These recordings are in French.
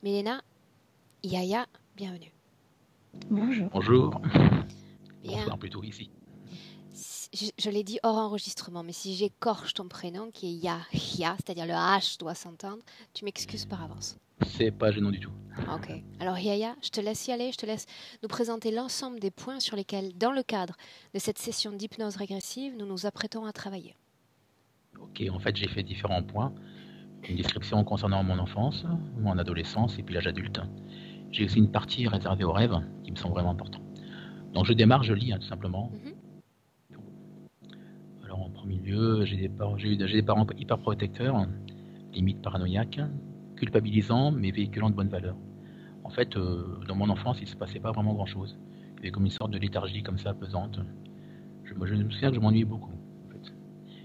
Milena, Yaya, bienvenue. Bonjour. Bonjour. Bien. Bonsoir plutôt ici. Je l'ai dit hors enregistrement, mais si j'écorche ton prénom, qui est Yahya, c'est-à-dire le H doit s'entendre, tu m'excuses par avance. C'est pas gênant du tout. Ok. Alors Yaya, je te laisse y aller, je te laisse nous présenter l'ensemble des points sur lesquels, dans le cadre de cette session d'hypnose régressive, nous nous apprêtons à travailler. Ok, en fait j'ai fait différents points. Une description concernant mon enfance, mon adolescence et puis l'âge adulte. J'ai aussi une partie réservée aux rêves qui me sont vraiment importants. Donc je démarre, je lis tout simplement. Alors en premier lieu, j'ai des parents hyper protecteurs, limite paranoïaques, culpabilisants mais véhiculant de bonnes valeurs. En fait, dans mon enfance, il se passait pas vraiment grand-chose. Il y avait comme une sorte de léthargie comme ça, pesante. Je me souviens que je m'ennuyais beaucoup. En fait.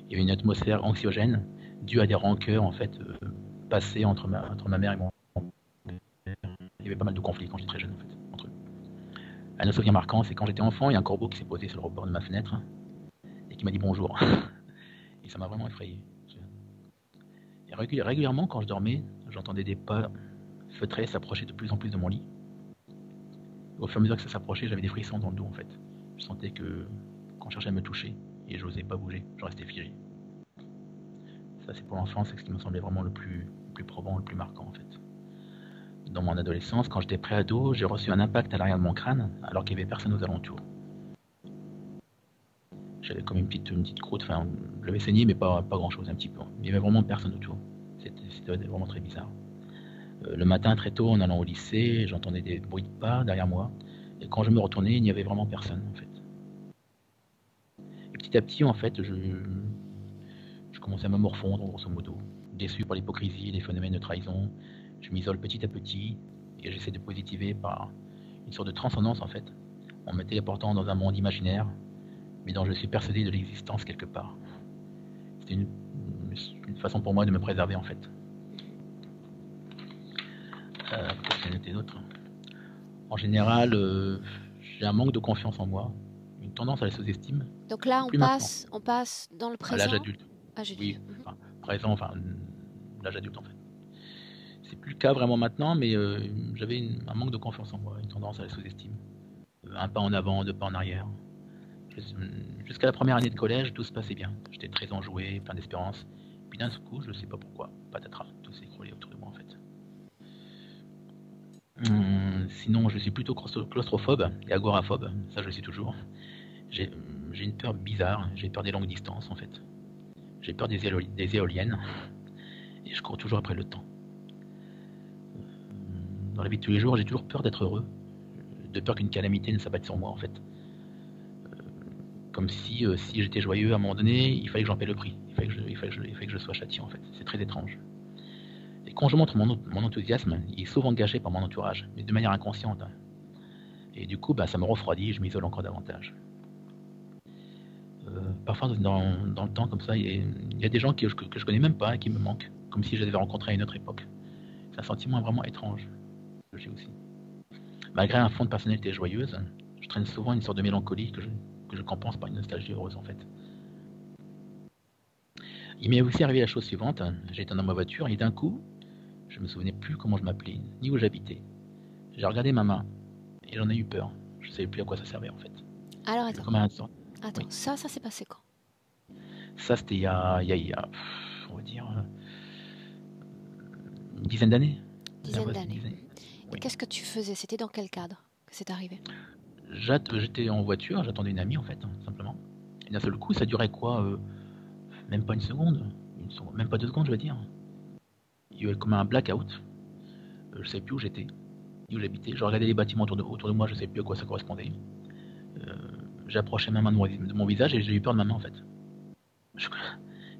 Il y avait une atmosphère anxiogène due à des rancœurs en fait passées entre ma mère et mon père. Il y avait pas mal de conflits quand j'étais très jeune en fait entre eux. Un autre souvenir marquant, c'est quand j'étais enfant, il y a un corbeau qui s'est posé sur le rebord de ma fenêtre et qui m'a dit bonjour. Et ça m'a vraiment effrayé. Et régulièrement, quand je dormais, j'entendais des pas feutrés s'approcher de plus en plus de mon lit. Au fur et à mesure que ça s'approchait, j'avais des frissons dans le dos en fait. Je sentais que qu'on cherchait à me toucher et je n'osais pas bouger, je restais figé. Ça c'est pour l'enfance, c'est ce qui me semblait vraiment le plus probant, le plus marquant en fait. Dans mon adolescence, quand j'étais pré-ado, j'ai reçu un impact à l'arrière de mon crâne alors qu'il n'y avait personne aux alentours. J'avais comme une petite croûte, enfin j'avais saigné mais pas grand chose, un petit peu. Il n'y avait vraiment personne autour. C'était vraiment très bizarre. Le matin très tôt en allant au lycée, j'entendais des bruits de pas derrière moi. Et quand je me retournais, il n'y avait vraiment personne en fait. Et petit à petit en fait, je commençais à me morfondre grosso modo. Déçu par l'hypocrisie et les phénomènes de trahison, je m'isole petit à petit et j'essaie de positiver par une sorte de transcendance en fait, en me téléportant dans un monde imaginaire, mais dont je suis persuadé de l'existence quelque part. C'était une façon pour moi de me préserver en fait. Qu'est-ce que j'ai noté d'autre ? En général, j'ai un manque de confiance en moi, une tendance à la sous-estime. Donc là, on passe dans le présent. À l'âge adulte. Oui, enfin, présent, enfin l'âge adulte en fait. C'est plus le cas vraiment maintenant, mais j'avais un manque de confiance en moi, une tendance à la sous-estime. Un pas en avant, deux pas en arrière. Jusqu'à la première année de collège, tout se passait bien. J'étais très enjoué, plein d'espérance. Puis d'un coup, je ne sais pas pourquoi, patatras, tout s'est écroulé autour de moi en fait. Sinon, je suis plutôt claustrophobe et agoraphobe, ça je le suis toujours. J'ai une peur bizarre, j'ai peur des longues distances en fait. J'ai peur des éoliennes et je cours toujours après le temps. Dans la vie de tous les jours, j'ai toujours peur d'être heureux, de peur qu'une calamité ne s'abatte sur moi en fait. Comme si j'étais joyeux à un moment donné, il fallait que j'en paie le prix, il fallait que je sois châtié en fait. C'est très étrange. Et quand je montre mon enthousiasme, il est souvent gâché par mon entourage, mais de manière inconsciente. Et du coup, ça me refroidit et je m'isole encore davantage. Parfois, dans le temps, comme ça, il y a des gens que je connais même pas et qui me manquent, comme si je les avais rencontrés à une autre époque. C'est un sentiment vraiment étrange que j'ai aussi. Malgré un fond de personnalité joyeuse, je traîne souvent une sorte de mélancolie que je compense par une nostalgie heureuse en fait. Il m'est aussi arrivé la chose suivante, j'étais dans ma voiture et d'un coup, je me souvenais plus comment je m'appelais, ni où j'habitais. J'ai regardé ma main et j'en ai eu peur. Je savais plus à quoi ça servait en fait. Alors attends, oui. Ça s'est passé quand? Ça c'était il y a, on va dire, une dizaine d'années. Dizaine d'années. Oui. Qu'est-ce que tu faisais? C'était dans quel cadre que c'est arrivé? J'étais en voiture, j'attendais une amie en fait, simplement. Et d'un seul coup, ça durait quoi même pas une seconde, même pas 2 secondes, je veux dire. Il y avait comme un blackout. Je savais plus où j'étais, ni où j'habitais. Je regardais les bâtiments autour de moi, je savais plus à quoi ça correspondait. J'ai approché ma main de mon visage et j'ai eu peur de ma main en fait.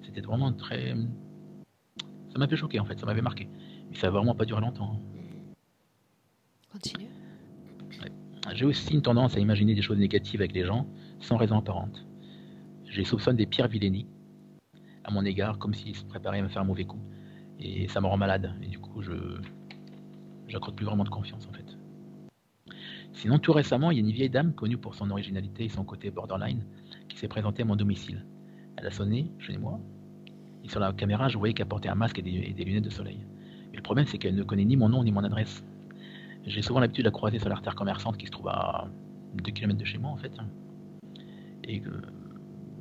C'était vraiment très... Ça m'avait choqué en fait, ça m'avait marqué. Mais ça n'a vraiment pas duré longtemps. Continue. Ouais. J'ai aussi une tendance à imaginer des choses négatives avec les gens sans raison apparente. Je les soupçonne des pires vilainies à mon égard, comme s'ils se préparaient à me faire un mauvais coup. Et ça me rend malade. Et du coup, j'accorde plus vraiment de confiance en fait. Sinon, tout récemment, il y a une vieille dame connue pour son originalité et son côté borderline qui s'est présentée à mon domicile. Elle a sonné chez moi. Et sur la caméra, je voyais qu'elle portait un masque et des lunettes de soleil. Mais le problème, c'est qu'elle ne connaît ni mon nom ni mon adresse. J'ai souvent l'habitude de la croiser sur l'artère commerçante qui se trouve à 2 km de chez moi, en fait. Et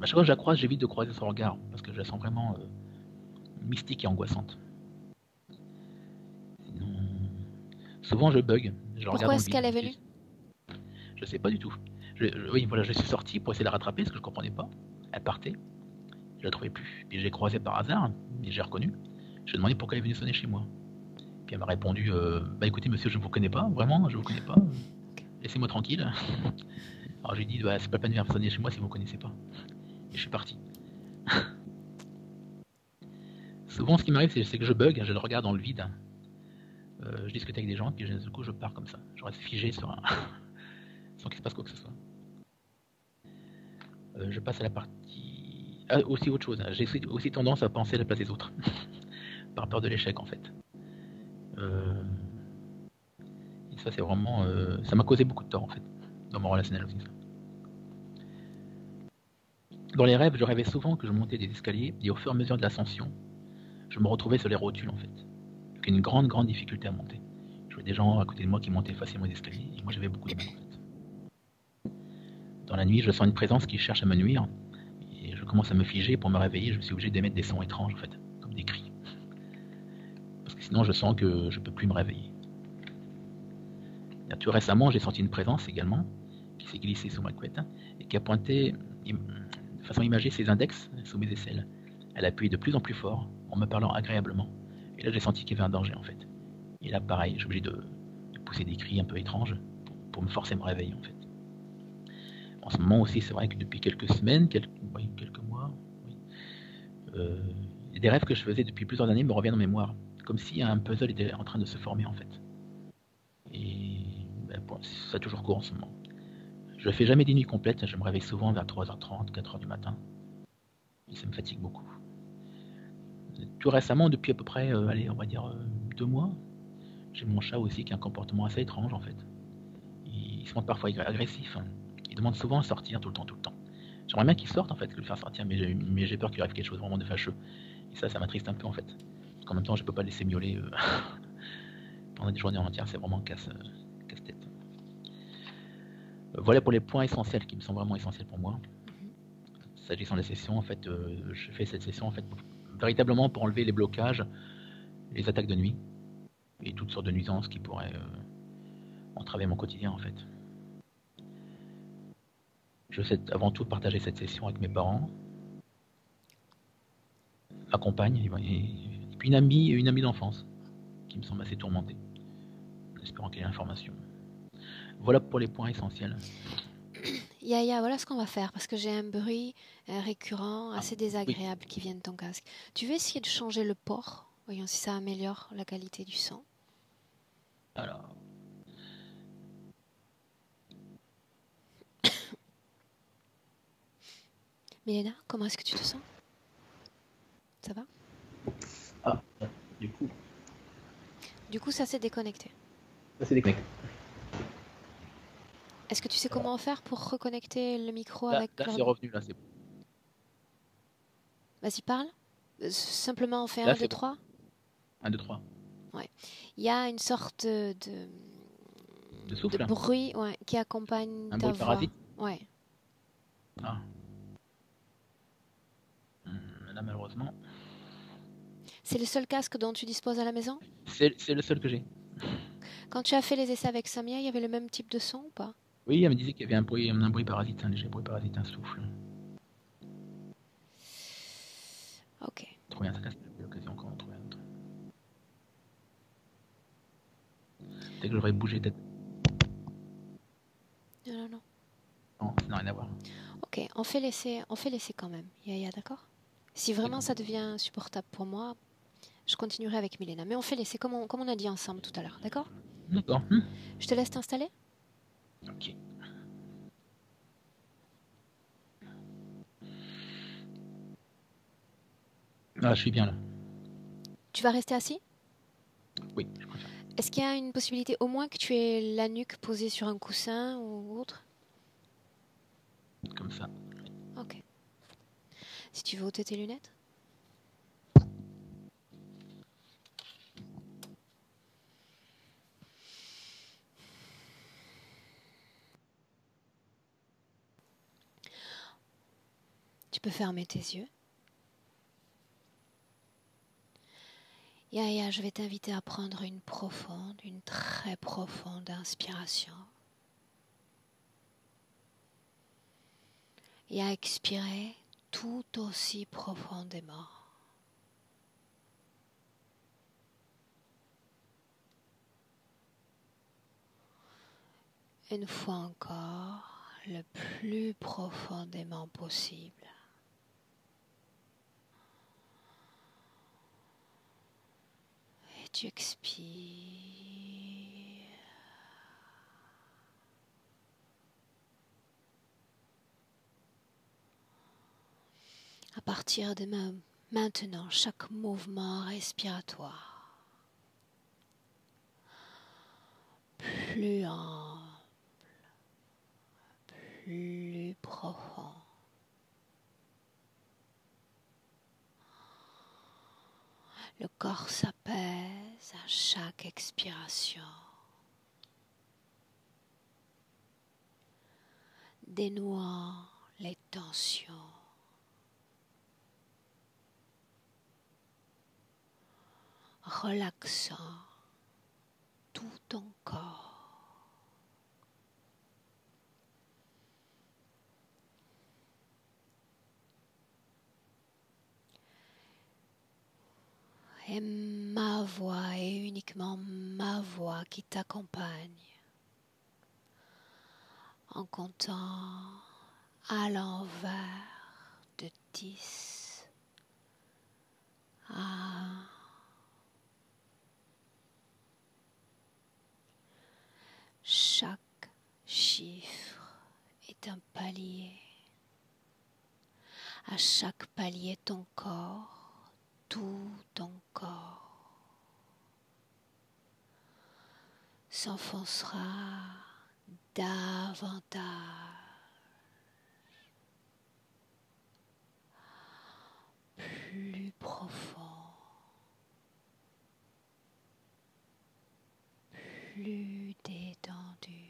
à chaque fois que je la croise, j'évite de croiser son regard, parce que je la sens vraiment mystique et angoissante. Sinon, souvent, je bug. Je la regarde Pourquoi dans le est-ce vide. qu'elle est venue? Je sais pas du tout. Oui, voilà, je suis sorti pour essayer de la rattraper, parce que je comprenais pas. Elle partait. Je la trouvais plus. Puis je l'ai croisée par hasard, et j'ai reconnu. Je lui ai demandé pourquoi elle est venue sonner chez moi. Puis elle m'a répondu bah écoutez, monsieur, je ne vous connais pas, vraiment, je ne vous connais pas. Laissez-moi tranquille. Alors j'ai dit bah c'est pas la peine de venir sonner chez moi si vous ne me connaissez pas. Et je suis parti. Souvent, ce qui m'arrive, c'est que je bug, je le regarde dans le vide. Je discute avec des gens, puis du coup, je pars comme ça. Je reste figé sur un. sans qu'il se passe quoi que ce soit. Je passe à la partie. Ah, aussi autre chose. J'ai aussi tendance à penser à la place des autres. Par peur de l'échec, en fait. Et ça, c'est vraiment. Ça m'a causé beaucoup de tort, en fait. Dans mon relationnel aussi. Ça. Dans les rêves, je rêvais souvent que je montais des escaliers, et au fur et à mesure de l'ascension, je me retrouvais sur les rotules, en fait. Avec une grande, grande difficulté à monter. Je voyais des gens à côté de moi qui montaient facilement les escaliers, et moi j'avais beaucoup de mal, en fait. Dans la nuit, je sens une présence qui cherche à me nuire, et je commence à me figer. Pour me réveiller, je suis obligé d'émettre des sons étranges, en fait, comme des cris. Parce que sinon, je sens que je peux plus me réveiller. Et tout récemment, j'ai senti une présence également, qui s'est glissée sous ma couette, et qui a pointé de façon imagée ses index sous mes aisselles. Elle appuie de plus en plus fort, en me parlant agréablement. Et là, j'ai senti qu'il y avait un danger, en fait. Et là, pareil, je suis obligé de pousser des cris un peu étranges pour me forcer à me réveiller, en fait. En ce moment aussi, c'est vrai que depuis quelques semaines, quelques mois, oui, des rêves que je faisais depuis plusieurs années me reviennent en mémoire. Comme si un puzzle était en train de se former, en fait. Et bon, ça toujours court en ce moment. Je ne fais jamais des nuits complètes, je me réveille souvent vers 3h30, 4h du matin. Et ça me fatigue beaucoup. Tout récemment, depuis à peu près, allez, on va dire 2 mois, j'ai mon chat aussi qui a un comportement assez étrange en fait. Il se montre parfois agressif. Il demande souvent à sortir tout le temps, tout le temps. J'aimerais bien qu'il sorte en fait, que le faire sortir, mais j'ai peur qu'il arrive quelque chose vraiment de fâcheux. Et ça m'attriste un peu en fait. Parce qu'en même temps, je peux pas le laisser miauler pendant des journées entières, c'est vraiment casse-tête. Voilà pour les points essentiels qui me sont vraiment essentiels pour moi. S'agissant de la session, en fait, je fais cette session en fait véritablement pour enlever les blocages, les attaques de nuit et toutes sortes de nuisances qui pourraient entraver mon quotidien en fait. Je souhaite avant tout partager cette session avec mes parents, ma compagne et puis une amie d'enfance qui me semble assez tourmentée, en espérant qu'elle ait l'information. Voilà pour les points essentiels. Yaya, voilà ce qu'on va faire parce que j'ai un bruit récurrent, assez désagréable oui. qui vient de ton casque. Tu veux essayer de changer le port? Voyons si ça améliore la qualité du son. Alors. Milena, comment est-ce que tu te sens? Ça va? Ah, du coup, ça s'est déconnecté. Ça s'est déconnecté. Est-ce que tu sais comment faire pour reconnecter le micro Là, avec... là c'est revenu, là c'est bon. Vas-y, parle. Simplement on fait Là, 1, 2, c'est bon. 3. 1, 2, 3. Ouais. Il y a une sorte de souffle. bruit qui accompagne un ta bruit voix. parasite. Ouais. Ah. Là, malheureusement. C'est le seul casque dont tu disposes à la maison? C'est le seul que j'ai. Quand tu as fait les essais avec Samia, il y avait le même type de son ou pas? Oui, elle me disait qu'il y avait un bruit parasite, un léger bruit parasite, un souffle. Ok. Trop bien, ça casse l'occasion quand on trouve un autre. Dès que j'aurais bougé tête. Non. Non, ça n'a rien à voir. Ok, on fait l'essai quand même, Yaya, d'accord? Si vraiment ça devient insupportable pour moi, je continuerai avec Milena. Mais on fait l'essai comme on a dit ensemble tout à l'heure, d'accord? D'accord. Je te laisse t'installer? Ok. Ah, je suis bien là. Tu vas rester assis? Oui, je préfère. Est-ce qu'il y a une possibilité au moins que tu aies la nuque posée sur un coussin ou autre? Comme ça. Ok. Si tu veux ôter tes lunettes? peux fermer tes yeux. Yaya, je vais t'inviter à prendre une très profonde inspiration. Et à expirer tout aussi profondément. Une fois encore, le plus profondément possible. Et tu expires. À partir de maintenant, chaque mouvement respiratoire, plus ample, plus profond. Le corps s'apaise à chaque expiration, dénouant les tensions. Relaxant tout ton corps. Et ma voix est uniquement ma voix qui t'accompagne en comptant à l'envers de 10 à chaque chiffre est un palier. À chaque palier, ton corps, tout ton corps s'enfoncera davantage, plus profond, plus détendu.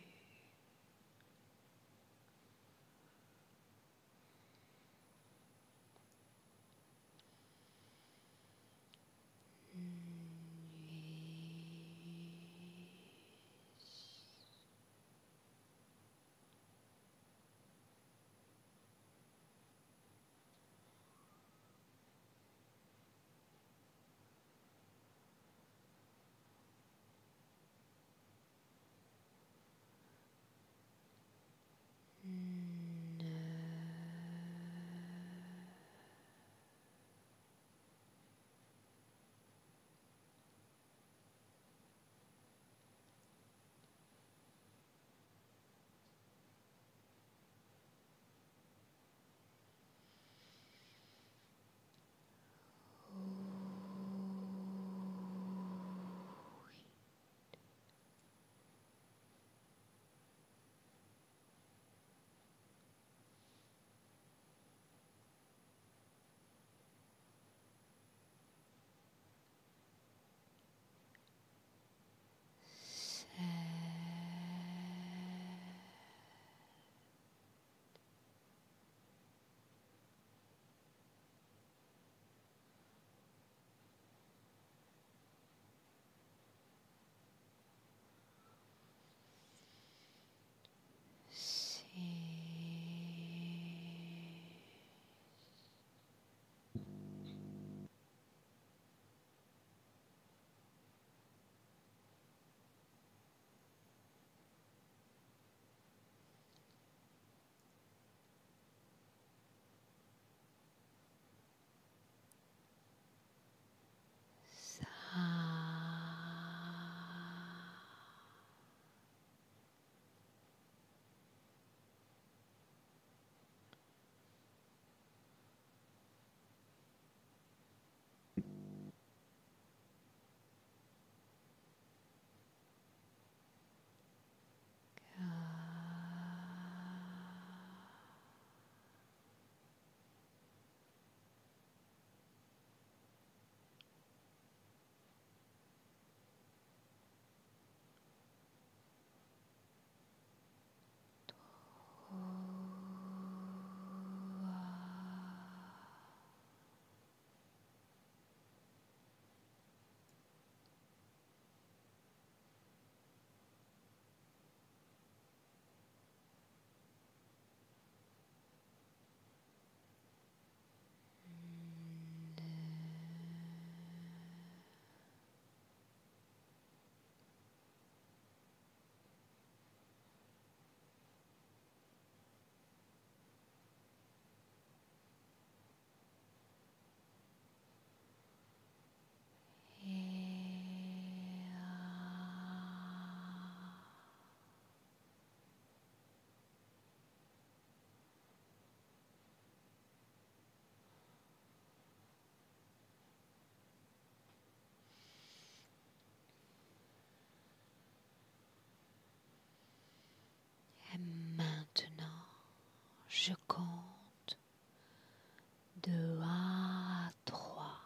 De 1 à 3.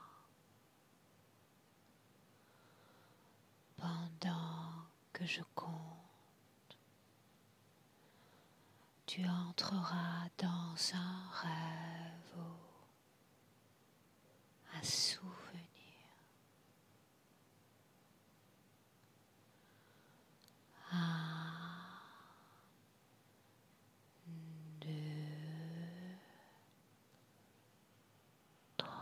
Pendant que je compte, tu entreras dans un rêve ou un souvenir. 1, 2, 3.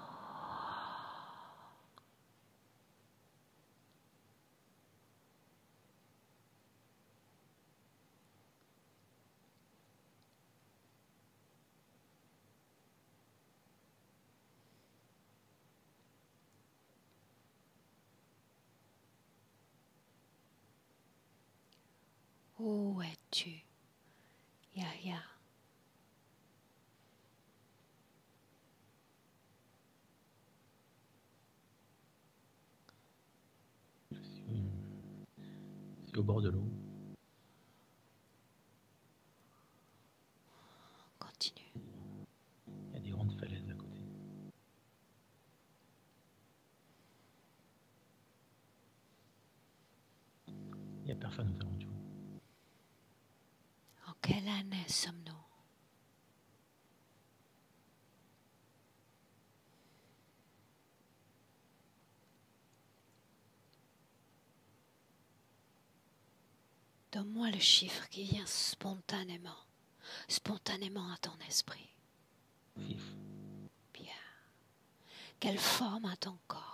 Où es-tu, Yahya? Je suis au bord de l'eau. Continue. Il y a des grandes falaises à côté. Il n'y a personne aux alentours. En quelle année sommes-nous? Donne-moi le chiffre qui vient spontanément à ton esprit. 6. Bien. Quelle forme a ton corps?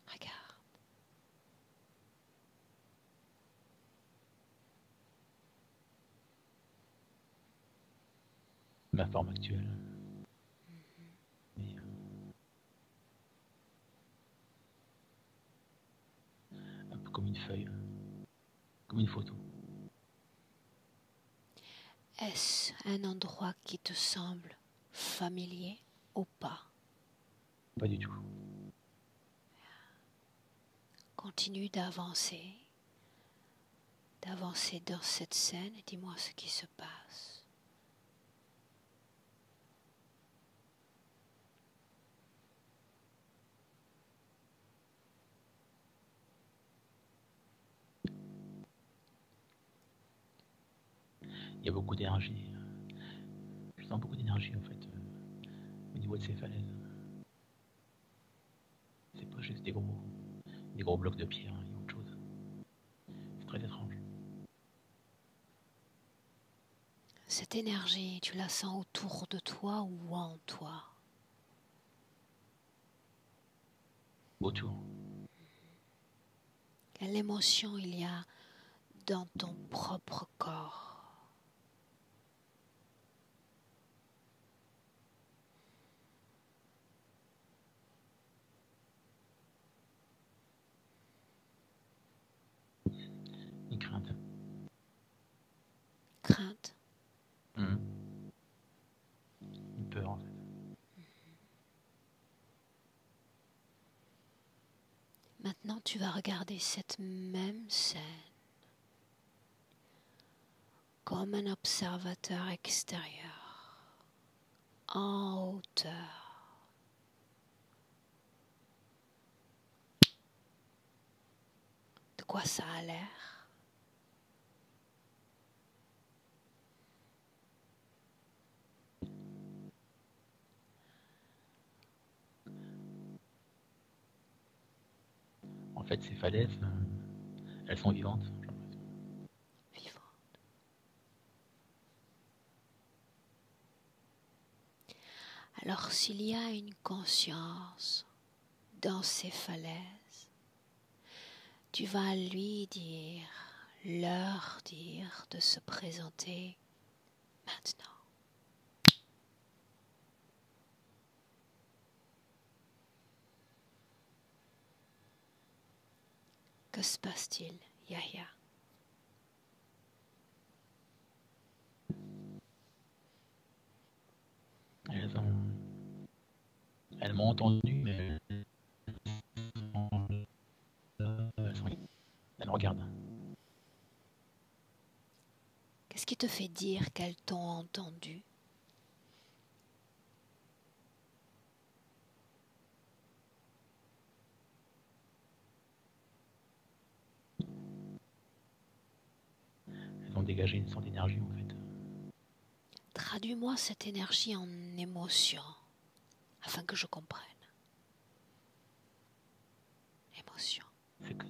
Regarde. Ma forme actuelle. Mais, un peu comme une feuille. Comme une photo. Est-ce un endroit qui te semble familier ou pas? Pas du tout. Continue d'avancer dans cette scène et dis-moi ce qui se passe. Il y a beaucoup d'énergie. Je sens beaucoup d'énergie en fait au niveau de ces falaises. C'est pas juste des gros blocs de pierre, il y a autre chose. C'est très étrange. Cette énergie, tu la sens autour de toi ou en toi? Autour. Quelle émotion il y a dans ton propre corps? Une crainte. Crainte? Une peur en fait. Maintenant, tu vas regarder cette même scène comme un observateur extérieur, en hauteur. De quoi ça a l'air? En fait, ces falaises, elles sont vivantes. Vivant. Alors, s'il y a une conscience dans ces falaises, tu vas leur dire de se présenter maintenant. Que se passe-t-il, Yahya? Elles m'ont entendu, mais elles me regardent. qui te fait dire qu'elles t'ont entendu? Elles ont dégagé une sorte d'énergie en fait. Traduis-moi cette énergie en émotion, afin que je comprenne. Émotion. C'est que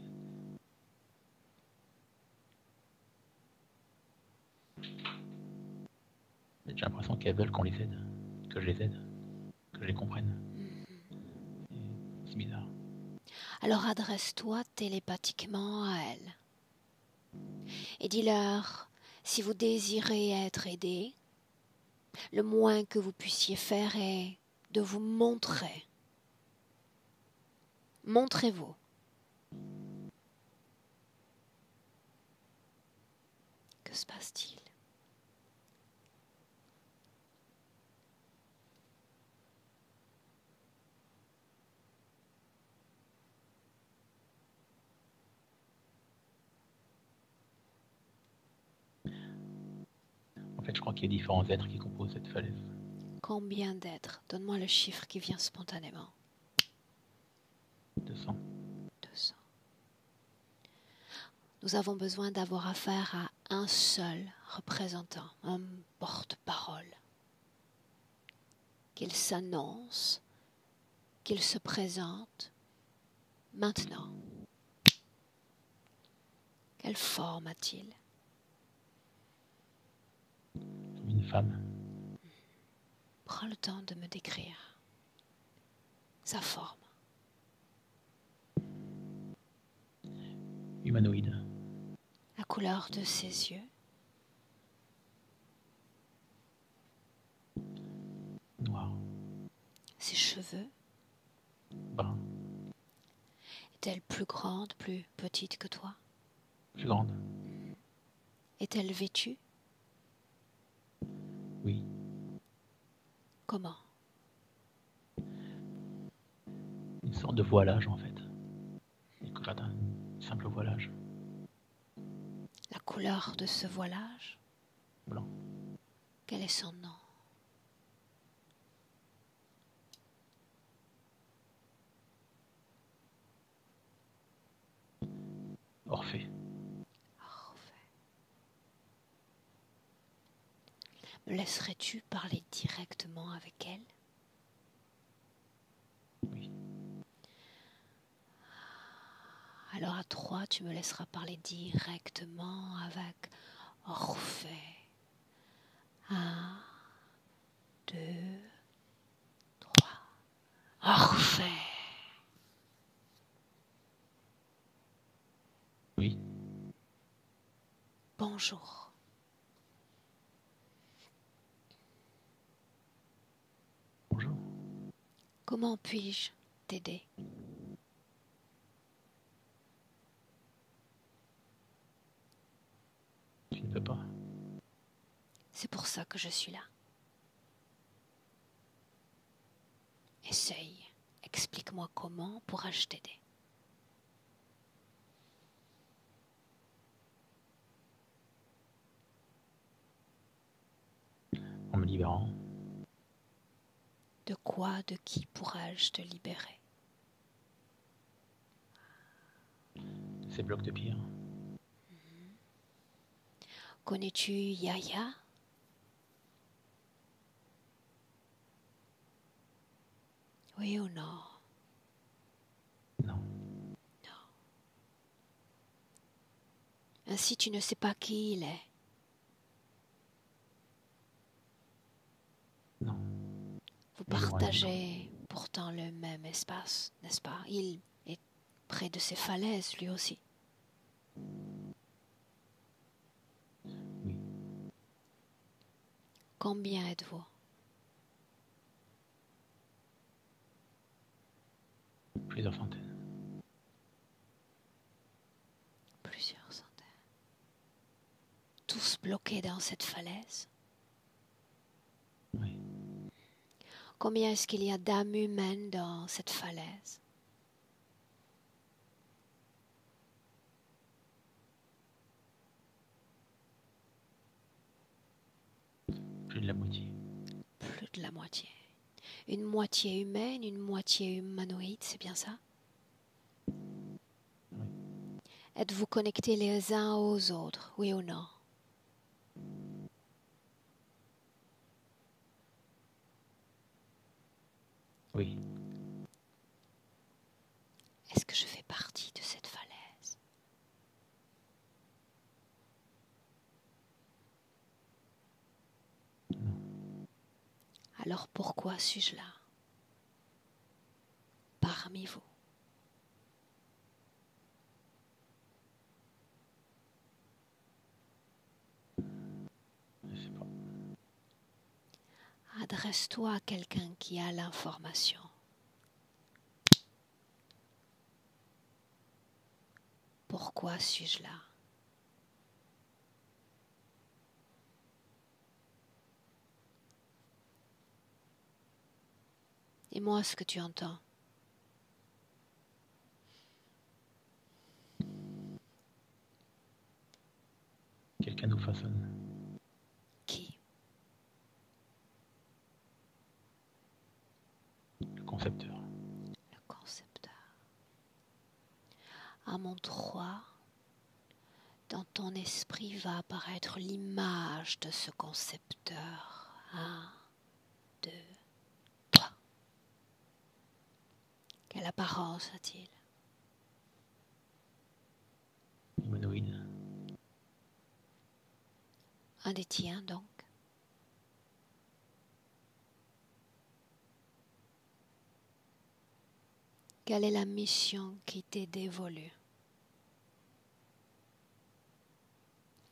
j'ai l'impression qu'elles veulent qu'on les aide, que je les aide, que je les comprenne. C'est bizarre. Alors adresse-toi télépathiquement à elles et dis-leur, si vous désirez être aidé, le moins que vous puissiez faire est de vous montrer. Montrez-vous. Que se passe-t-il? En fait, je crois qu'il y a différents êtres qui composent cette falaise. Combien d'êtres? Donne-moi le chiffre qui vient spontanément. 200. 200. Nous avons besoin d'avoir affaire à un seul représentant, un porte-parole. Qu'il s'annonce, qu'il se présente maintenant. Quelle forme a-t-il? Une femme. Prends le temps de me décrire sa forme. Humanoïde. La couleur de ses yeux. Noir. Ses cheveux. Brun. Est-elle plus grande, plus petite que toi? Plus grande. Est-elle vêtue? Oui. Comment? Une sorte de voilage en fait. Un simple voilage. La couleur de ce voilage? Blanc. Quel est son nom? Orphée. Orphée. Me laisserais-tu parler directement avec elle? Oui. Alors à 3, tu me laisseras parler directement avec Orphée. 1, 2, 3. Orphée. Oui. Bonjour. Bonjour. Comment puis-je t'aider? Tu ne peux pas. C'est pour ça que je suis là. Essaye. Explique-moi comment pourrais-je t'aider. En me libérant. De quoi, de qui pourrais-je te libérer? De ces blocs de pierre. Connais-tu Yaya? Oui ou non? Non. Ainsi tu ne sais pas qui il est. Non. Vous Mais loin, partagez pourtant le même espace, n'est-ce pas? Il est près de ces falaises, lui aussi. Oui. Combien êtes-vous? Plusieurs centaines. Plusieurs centaines. Tous bloqués dans cette falaise. Oui. Combien est-ce qu'il y a d'âmes humaines dans cette falaise? Plus de la moitié. Plus de la moitié. Une moitié humaine, une moitié humanoïde, c'est bien ça? Oui. Êtes-vous connectés les uns aux autres, oui ou non? Oui. Est-ce que je fais partie de cette falaise? Non. Alors pourquoi suis-je là? Parmi vous. Je sais pas. Adresse-toi à quelqu'un qui a l'information. Pourquoi suis-je là? Dis-moi ce que tu entends. Quelqu'un nous façonne. Qui? Le concepteur. Le concepteur. À mon 3, dans ton esprit va apparaître l'image de ce concepteur. 1, 2, 3. Quelle apparence a-t-il? Humanoïde. Un des tiens donc. Quelle est la mission qui t'est dévolue?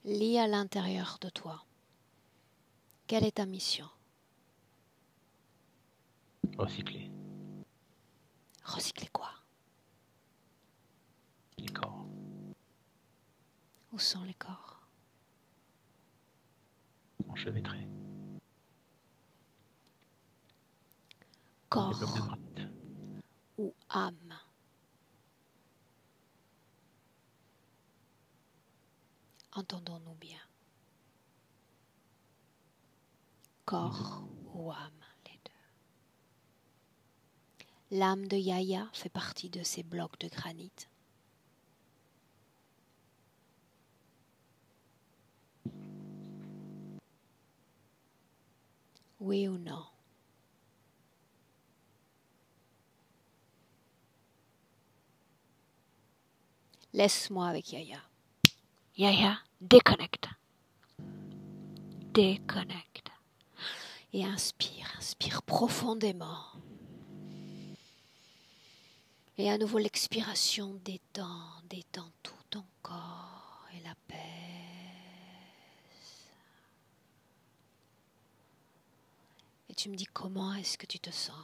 Lis à l'intérieur de toi. Quelle est ta mission? Recycler. Recycler quoi? Les corps. Où sont les corps? Enchevêtrés. Des blocs de Corps granit. ou âme? Entendons-nous bien. Corps ou âme, les deux. L'âme de Yaya fait partie de ces blocs de granit. Oui ou non? Laisse-moi avec Yaya. Yaya, déconnecte. Déconnecte. Et inspire profondément. Et à nouveau l'expiration détend tout ton corps et l'apaise. Et tu me dis comment est-ce que tu te sens?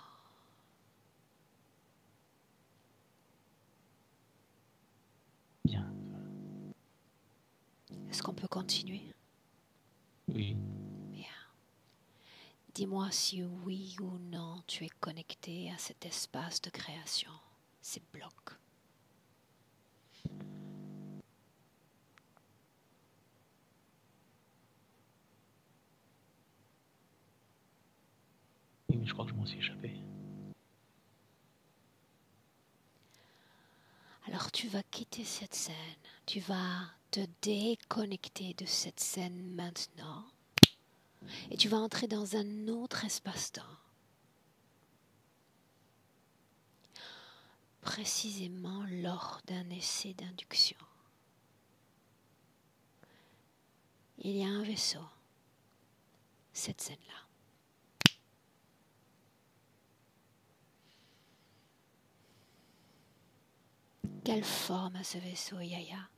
Bien. Est-ce qu'on peut continuer? Oui. Bien. Dis-moi si oui ou non tu es connecté à cet espace de création, ces blocs. Oui, mais je crois que je m'en suis échappé. Alors tu vas quitter cette scène, tu vas te déconnecter de cette scène maintenant et tu vas entrer dans un autre espace-temps. Précisément lors d'un essai d'induction. Il y a un vaisseau, cette scène-là. Quelle forme a ce vaisseau, Yaya?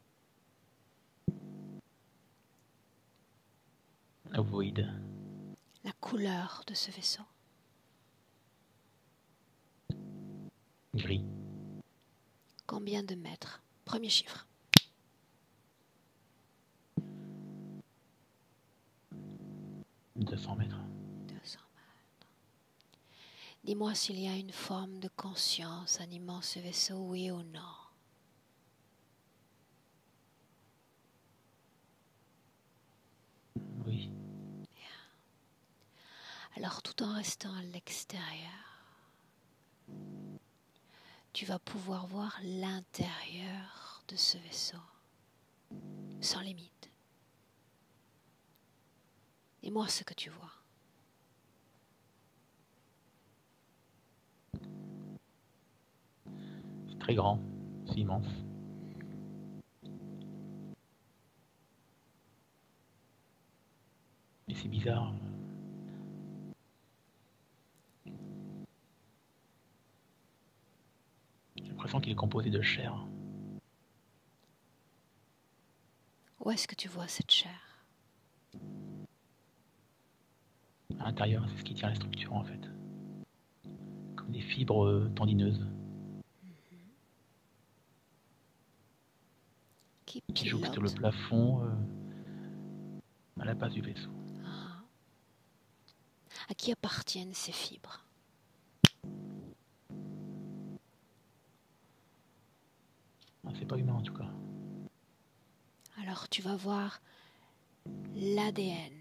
Ovoïde. La couleur de ce vaisseau? Gris. Combien de mètres? Premier chiffre. 200 mètres. 200 mètres. Dis-moi s'il y a une forme de conscience animant ce vaisseau, oui ou non? Oui. Alors tout en restant à l'extérieur, tu vas pouvoir voir l'intérieur de ce vaisseau, sans limite. Dis-moi ce que tu vois. C'est très grand, c'est immense. Et c'est bizarre. J'ai l'impression qu'il est composé de chair. Où est-ce que tu vois cette chair? À l'intérieur, c'est ce qui tient la structure en fait. Comme des fibres tendineuses Qui qui jouxtent le pilote? plafond à la base du vaisseau. Ah. À qui appartiennent ces fibres? C'est pas humain en tout cas. Alors tu vas voir l'ADN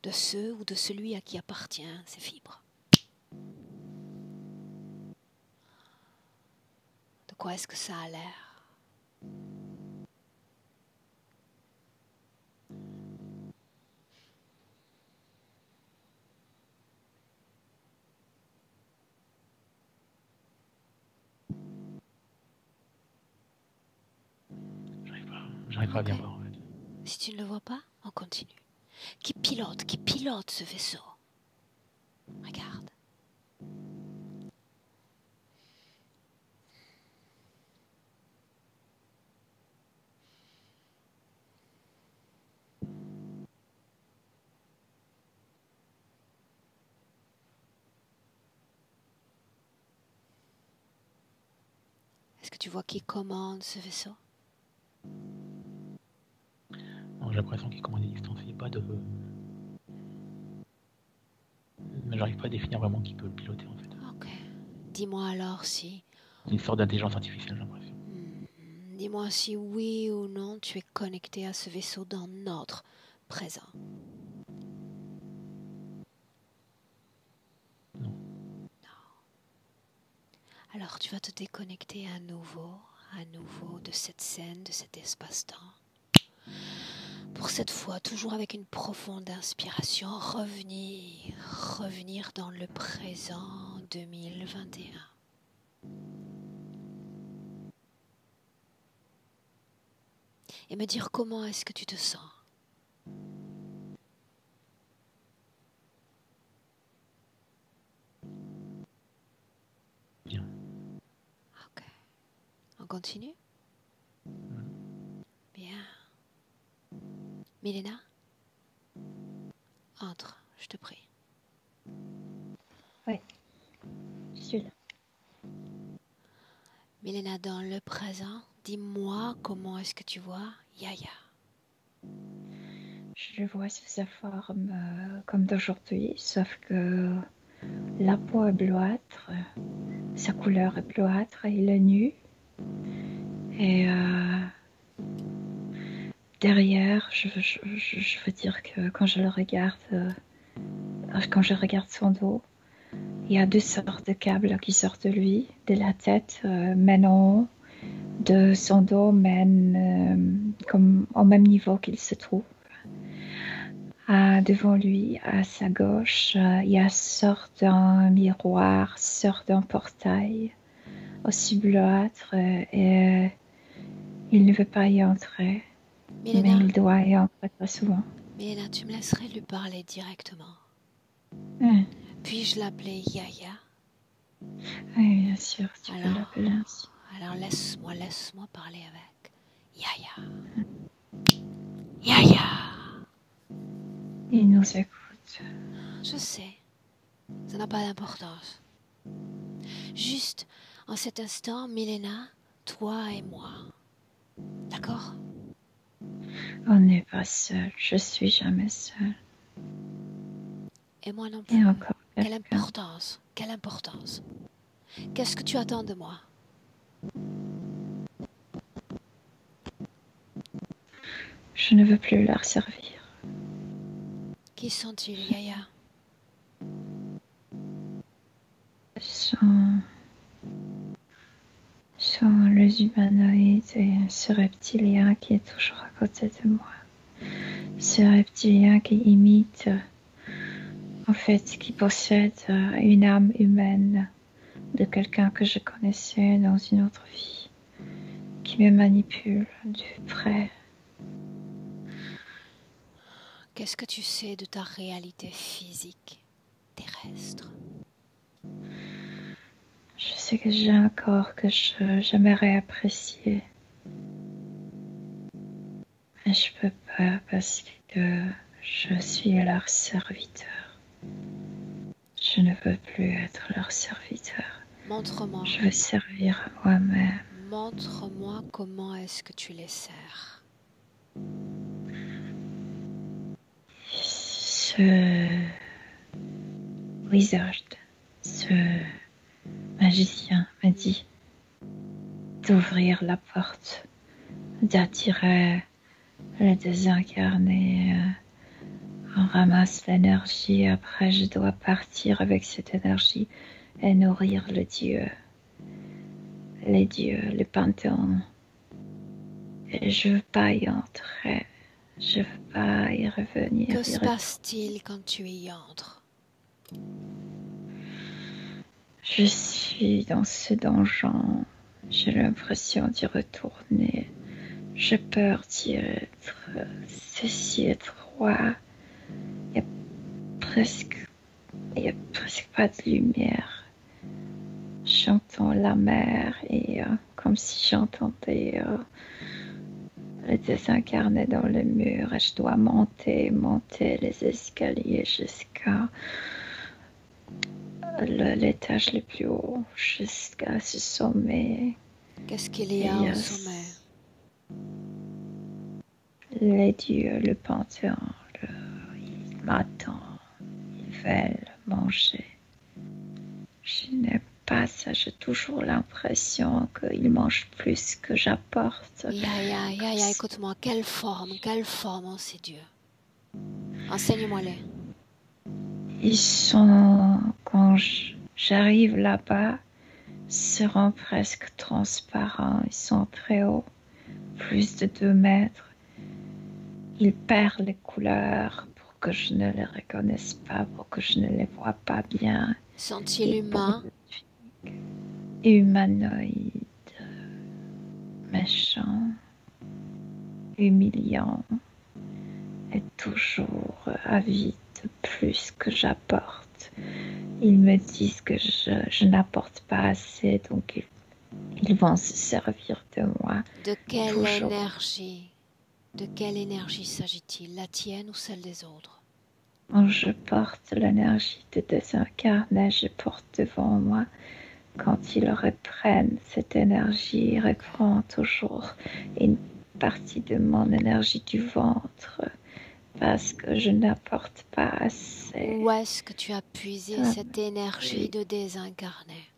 de ceux ou de celui à qui appartiennent ces fibres. De quoi est-ce que ça a l'air? J'arrive pas à Ok. bien voir en fait. Si tu ne le vois pas, on continue. Qui pilote ce vaisseau? Regarde. Est-ce que tu vois qui commande ce vaisseau? J'ai l'impression qu'il commande à distance, il n'y a pas de. Mais j'arrive pas à définir vraiment qui peut le piloter en fait. Ok. Dis-moi alors si... C'est une sorte d'intelligence artificielle, j'ai l'impression. Dis-moi si oui ou non tu es connecté à ce vaisseau dans notre présent. Non. Alors tu vas te déconnecter à nouveau de cette scène, de cet espace-temps. Pour cette fois, toujours avec une profonde inspiration, revenir dans le présent 2021. Et me dire comment est-ce que tu te sens. Bien. Ok. On continue? Bien. Milena, entre, je te prie. Oui, je suis là. Milena, dans le présent, dis-moi comment est-ce que tu vois Yaya. Je le vois sous sa forme comme d'aujourd'hui, sauf que la peau est bleuâtre, sa couleur est bleuâtre, il est nu. Et derrière, je veux dire que quand je regarde son dos, il y a deux sortes de câbles qui sortent de lui, de la tête mènent en haut, de son dos mènent comme au même niveau qu'il se trouve. Devant lui, à sa gauche, il y a sorte d'un miroir, sorte d'un portail aussi bleuâtre et il ne veut pas y entrer, mais Milena, il doit y entrer très souvent. Milena, tu me laisserais lui parler directement. Puis-je l'appeler Yaya? Oui, bien sûr, tu peux l'appeler ainsi. Alors laisse-moi parler avec Yaya. Yaya! Il nous écoute. Je sais, ça n'a pas d'importance. Juste, en cet instant, Milena, toi et moi. D'accord? On n'est pas seul, je suis jamais seule. Et moi non Et plus. encore Quelle quelqu'un. importance? Quelle importance? Qu'est-ce que tu attends de moi? Je ne veux plus leur servir. Qui sont-ils, Yaya? Sont les humanoïdes et ce reptilien qui est toujours à côté de moi. Ce reptilien qui imite, en fait, qui possède une âme humaine de quelqu'un que je connaissais dans une autre vie, qui me manipule de près. Qu'est-ce que tu sais de ta réalité physique terrestre? Je sais que j'ai un corps que j'aimerais apprécier. Mais je peux pas parce que je suis leur serviteur. Je ne veux plus être leur serviteur. Montre-moi. Je veux servir à moi-même. Montre-moi comment est-ce que tu les sers. Ce wizard, ce magicien m'a dit d'ouvrir la porte, d'attirer le désincarné. On ramasse l'énergie, après je dois partir avec cette énergie et nourrir les dieux, le panthéon. Et je veux pas y entrer, je veux pas y revenir. Que se passe-t-il quand tu y entres? Je suis dans ce donjon, j'ai l'impression d'y retourner. J'ai peur d'y être, c'est si étroit. Il y a presque pas de lumière. J'entends la mer et comme si j'entendais le désincarné dans le mur et je dois monter les escaliers jusqu'à l'étage le plus haut, jusqu'à ce sommet. Qu'est-ce qu'il y a au sommet? Les dieux, le panthéon, ils m'attendent, ils veulent manger. Je n'aime pas ça, j'ai toujours l'impression qu'ils mangent plus que j'apporte. Yaya, écoute-moi, quelle forme ont ces dieux? Enseigne-moi-les. Ils sont, quand j'arrive là-bas, seront presque transparents, ils sont très hauts, plus de 2 mètres. Ils perdent les couleurs pour que je ne les reconnaisse pas, pour que je ne les vois pas bien. Sont-ils humains? Humanoïdes, méchants, humiliants et toujours avides de plus que j'apporte. Ils me disent que je n'apporte pas assez, donc ils vont se servir de moi. De quelle énergie? De quelle énergie s'agit-il? La tienne ou celle des autres? Quand je porte l'énergie de désincarné, je porte devant moi. Quand ils reprennent cette énergie, ils reprennent toujours une partie de mon énergie du ventre parce que je n'apporte pas assez. Où est-ce que tu as puisé cette énergie de désincarné?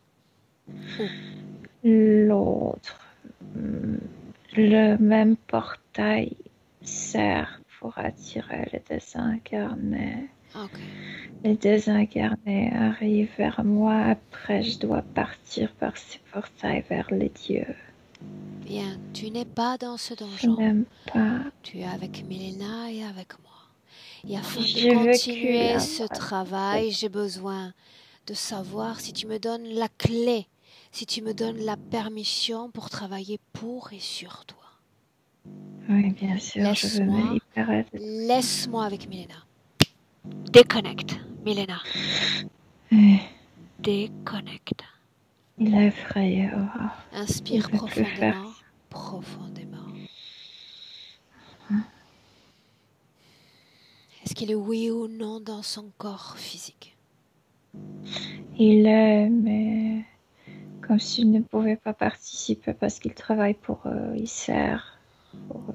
L'autre, le même portail sert pour attirer les désincarnés. Okay. Les désincarnés arrivent vers moi, après je dois partir par ce portail vers les dieux. Bien, tu n'es pas dans ce donjon. Je n'aime pas. Tu es avec Milena et avec moi. Et afin de continuer ce travail, j'ai besoin de savoir si tu me donnes la clé, si tu me donnes la permission pour travailler pour et sur toi. Oui, bien sûr, je veux me libérer. Laisse-moi avec Milena. Déconnecte, Milena. Déconnecte. Il est effrayé. Inspire profondément. Est-ce qu'il est oui ou non dans son corps physique? Il est, mais comme s'il ne pouvait pas participer parce qu'il travaille pour eux, il sert.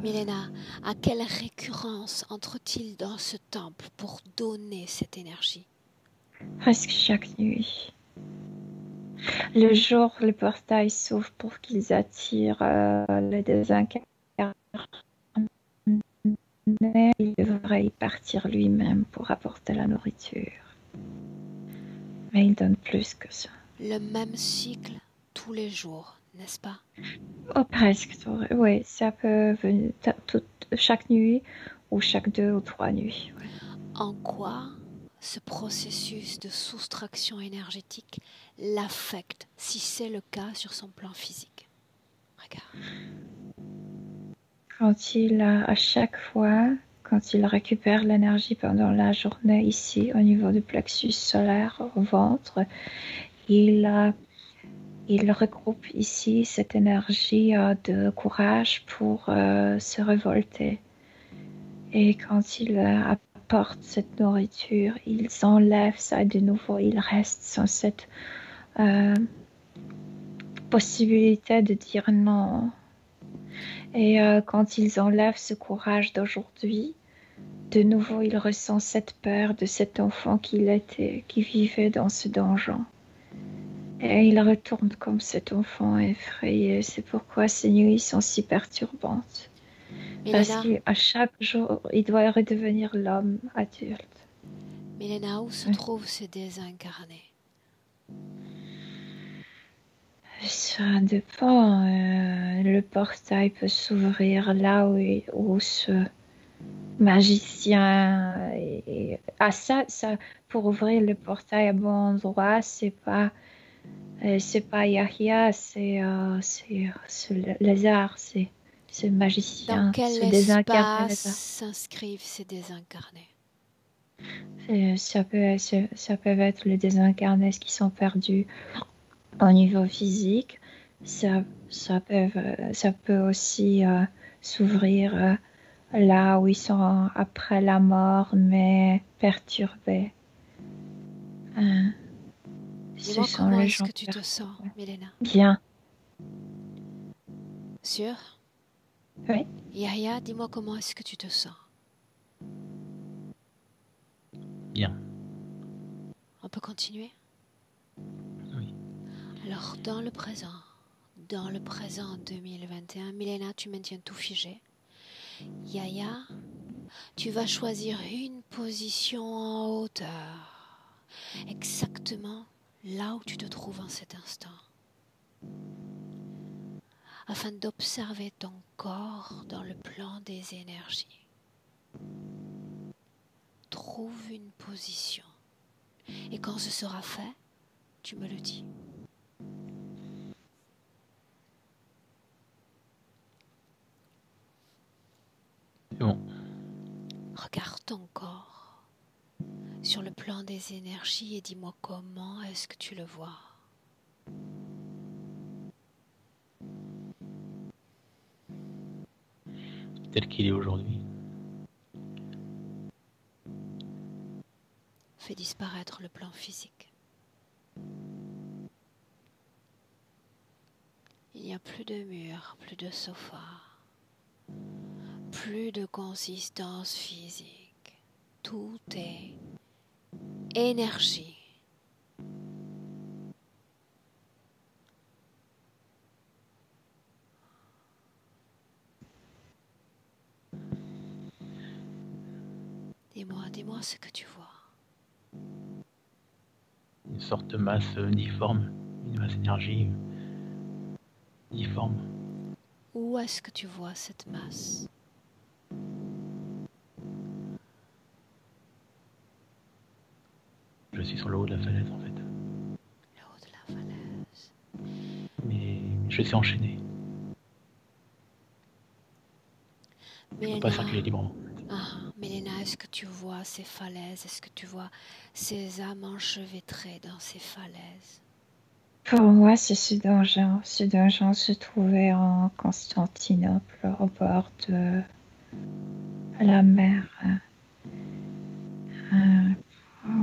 Milena, à quelle récurrence entre-t-il dans ce temple pour donner cette énergie? Presque chaque nuit. Le jour, le portail s'ouvre pour qu'ils attirent les désincarnés. Ils devraient devrait y partir lui-même pour apporter la nourriture. Mais il donne plus que ça. Le même cycle tous les jours, n'est-ce pas? Oh, presque. Oui, ça peut venir chaque nuit ou chaque 2 ou 3 nuits. Ouais. En quoi ce processus de soustraction énergétique l'affecte, si c'est le cas sur son plan physique? Regarde. Quand à chaque fois, quand il récupère l'énergie pendant la journée ici, au niveau du plexus solaire, au ventre, il regroupe ici cette énergie de courage pour se révolter. Et quand il apporte cette nourriture, il enlève ça de nouveau. Il reste sans cette possibilité de dire non. Et quand ils enlèvent ce courage d'aujourd'hui, de nouveau, il ressent cette peur de cet enfant qui vivait dans ce donjon. Et il retourne comme cet enfant effrayé. C'est pourquoi ces nuits sont si perturbantes. Parce qu'à chaque jour, il doit redevenir l'homme adulte. Milena, où se trouvent ces désincarnés? Ça dépend. Le portail peut s'ouvrir là où ce magicien ça pour ouvrir le portail à bon endroit, c'est pas Yahya, c'est le lézard, c'est ce magicien. Dans quel espace s'inscrivent ces désincarnés? Ça peut être les désincarnés qui sont perdus au niveau physique. Ça peut aussi s'ouvrir là où ils sont après la mort, mais perturbés. Dis-moi comment est-ce que tu te sens, Milena? Bien. Sûr? Oui. Yahya, dis-moi comment est-ce que tu te sens? Bien. On peut continuer? Oui. Alors, dans le présent 2021, Milena, tu maintiens tout figé. Yahya, tu vas choisir une position en hauteur, exactement là où tu te trouves en cet instant, afin d'observer ton corps dans le plan des énergies. Trouve une position, et quand ce sera fait, tu me le dis. C'est bon. Regarde ton corps sur le plan des énergies et dis-moi comment est-ce que tu le vois. Tel qu'il est aujourd'hui. Fais disparaître le plan physique. Il n'y a plus de murs, plus de sofa, plus de consistance physique. Tout est énergie. Dis-moi ce que tu vois. Une sorte de masse uniforme, une masse d'énergie uniforme. Où est-ce que tu vois cette masse? Je suis sur le haut de la falaise en fait. Le haut de la falaise. Mais je suis enchaîné. Je ne peux pas circuler librement. Milena, est-ce que tu vois ces falaises? Est-ce que tu vois ces âmes enchevêtrées dans ces falaises? Pour moi, c'est ce donjon. Ce donjon se trouvait en Constantinople, au bord de la mer.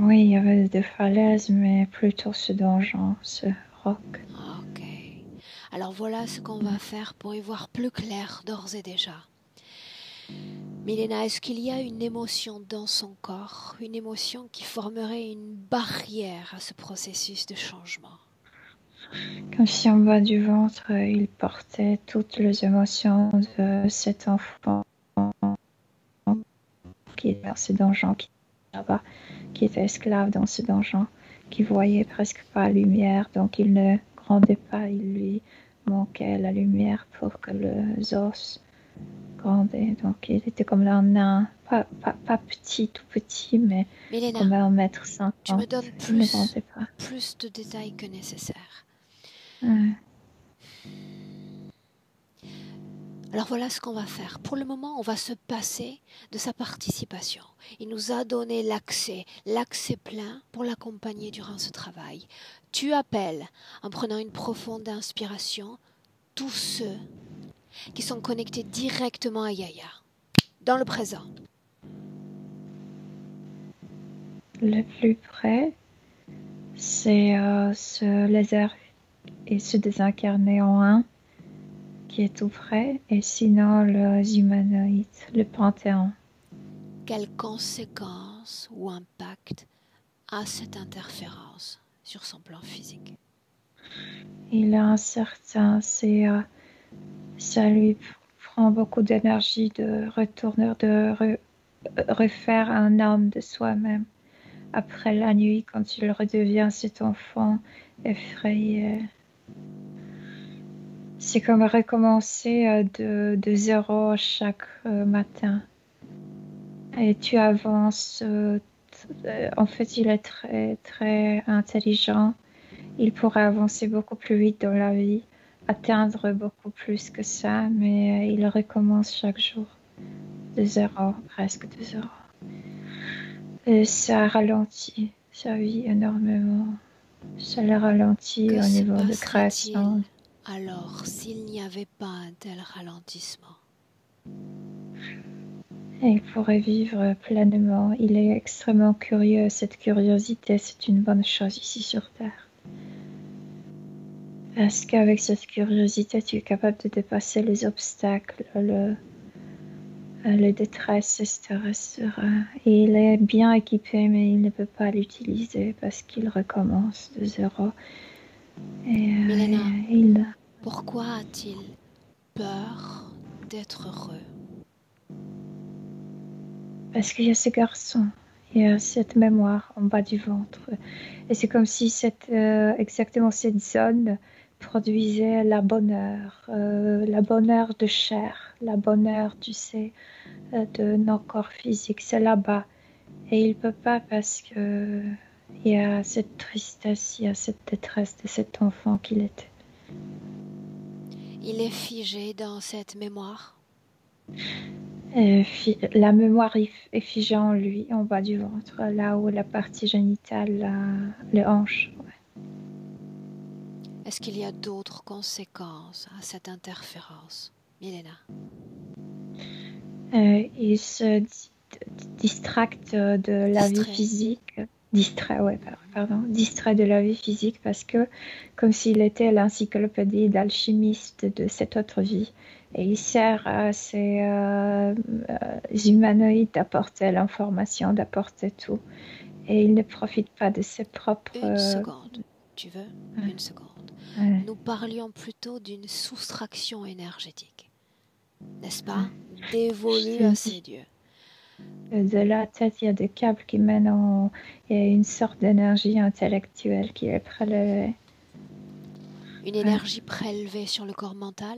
Oui, il y avait des falaises, mais plutôt ce donjon, ce roc. Ok. Alors voilà ce qu'on va faire pour y voir plus clair d'ores et déjà. Milena, est-ce qu'il y a une émotion dans son corps, une émotion qui formerait une barrière à ce processus de changement? Comme si en bas du ventre, il portait toutes les émotions de cet enfant qui dans ce donjon, là-bas, qui était esclave dans ce donjon, qui voyait presque pas la lumière, donc il ne grandait pas, il lui manquait la lumière pour que les os grandait. Donc il était comme un nain, pas petit, tout petit, mais Milena, comme 1,50 m. tu me donnes Il ne grandait pas. plus de détails que nécessaire. Alors voilà ce qu'on va faire. Pour le moment, on va se passer de sa participation. Il nous a donné l'accès plein pour l'accompagner durant ce travail. Tu appelles, en prenant une profonde inspiration, tous ceux qui sont connectés directement à Yaya, dans le présent. Le plus près, c'est ce lézard et se désincarner en un, qui est tout près, et sinon les humanoïdes, le panthéon. Quelles conséquences ou impact a cette interférence sur son plan physique? Il a un certain, ça lui prend beaucoup d'énergie de retourner, refaire un homme de soi-même. Après la nuit, quand il redevient cet enfant effrayé. C'est comme recommencer de zéro chaque matin. Et tu avances. En fait, il est très, très intelligent. Il pourrait avancer beaucoup plus vite dans la vie, atteindre beaucoup plus que ça, mais il recommence chaque jour. De zéro, presque de zéro. Et ça ralentit sa vie énormément. Ça le ralentit Que au se niveau de création. passerait-il alors s'il n'y avait pas un tel ralentissement? Et il pourrait vivre pleinement. Il est extrêmement curieux. Cette curiosité, c'est une bonne chose ici sur Terre. Parce qu'avec cette curiosité, tu es capable de dépasser les obstacles, le détresse, etc. Et il est bien équipé, mais il ne peut pas l'utiliser parce qu'il recommence de zéro. Milena, pourquoi a-t-il peur d'être heureux? Parce qu'il y a ce garçon, il y a cette mémoire en bas du ventre. Et c'est comme si exactement cette zone produisait la bonheur de chair, la bonheur, tu sais, de nos corps physiques. C'est là-bas. Et il ne peut pas parce que il y a cette tristesse, il y a cette détresse de cet enfant qu'il était. Il est figé dans cette mémoire? La mémoire est figée en lui, en bas du ventre, là où la partie génitale, les hanches. Ouais. Est-ce qu'il y a d'autres conséquences à cette interférence, Milena? Il se distracte de la vie physique. Distrait de la vie physique parce que comme s'il était l'encyclopédie d'alchimiste de cette autre vie. Et il sert à ces humanoïdes d'apporter l'information, d'apporter tout. Et il ne profite pas de ses propres... Une seconde, tu veux? Une seconde. Nous parlions plutôt d'une soustraction énergétique, n'est-ce pas? Dévolue à ces dieux. De la tête, il y a des câbles qui mènent il y a une sorte d'énergie intellectuelle qui est prélevée. Une énergie prélevée sur le corps mental?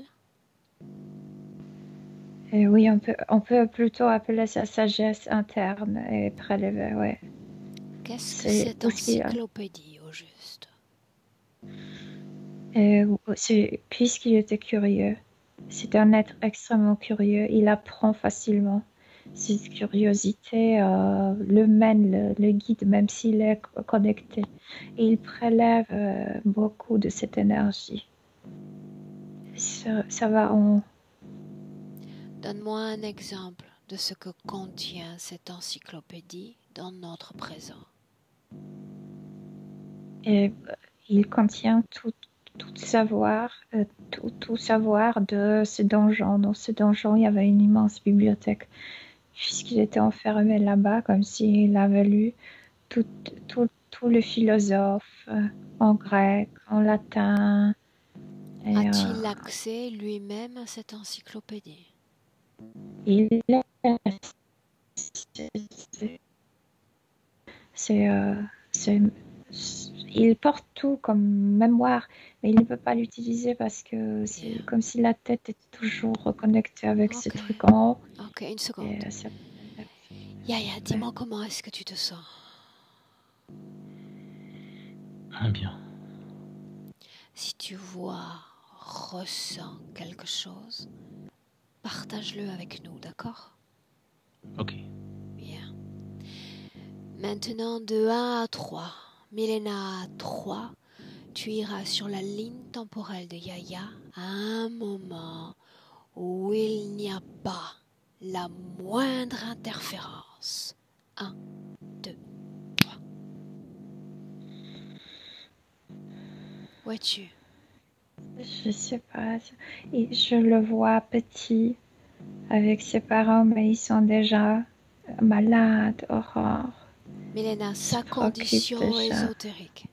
Et oui, on peut plutôt appeler ça sagesse interne et prélevée, ouais. Qu'est-ce que cette encyclopédie, au juste? Puisqu'il était curieux, c'est un être extrêmement curieux, il apprend facilement. Cette curiosité le mène, le guide, même s'il est connecté. Et il prélève beaucoup de cette énergie. Ça va en... Donne-moi un exemple de ce que contient cette encyclopédie dans notre présent. Et il contient tout savoir, tout savoir de ce donjon. Dans ce donjon, il y avait une immense bibliothèque, puisqu'il était enfermé là-bas, comme s'il avait lu tous les philosophes en grec, en latin. A-t-il accès lui-même à cette encyclopédie? Il est c'est, il porte tout comme mémoire, mais il ne peut pas l'utiliser parce que c'est Bien. comme si la tête était toujours connectée avec ce Ok. truc en haut. Ok, une seconde. Et ça- Yaya, dis-moi comment est-ce que tu te sens? Bien. Si tu vois, ressens quelque chose, partage-le avec nous, d'accord? Ok. Bien. Maintenant, de 1 à 3, Milena à 3, tu iras sur la ligne temporelle de Yaya à un moment où il n'y a pas la moindre interférence. 1, 2, 3. Où es-tu? Je sais pas. Et je le vois petit avec ses parents, mais ils sont déjà malades, Aurore. Milena, Il se sa préoccupe condition déjà. ésotérique.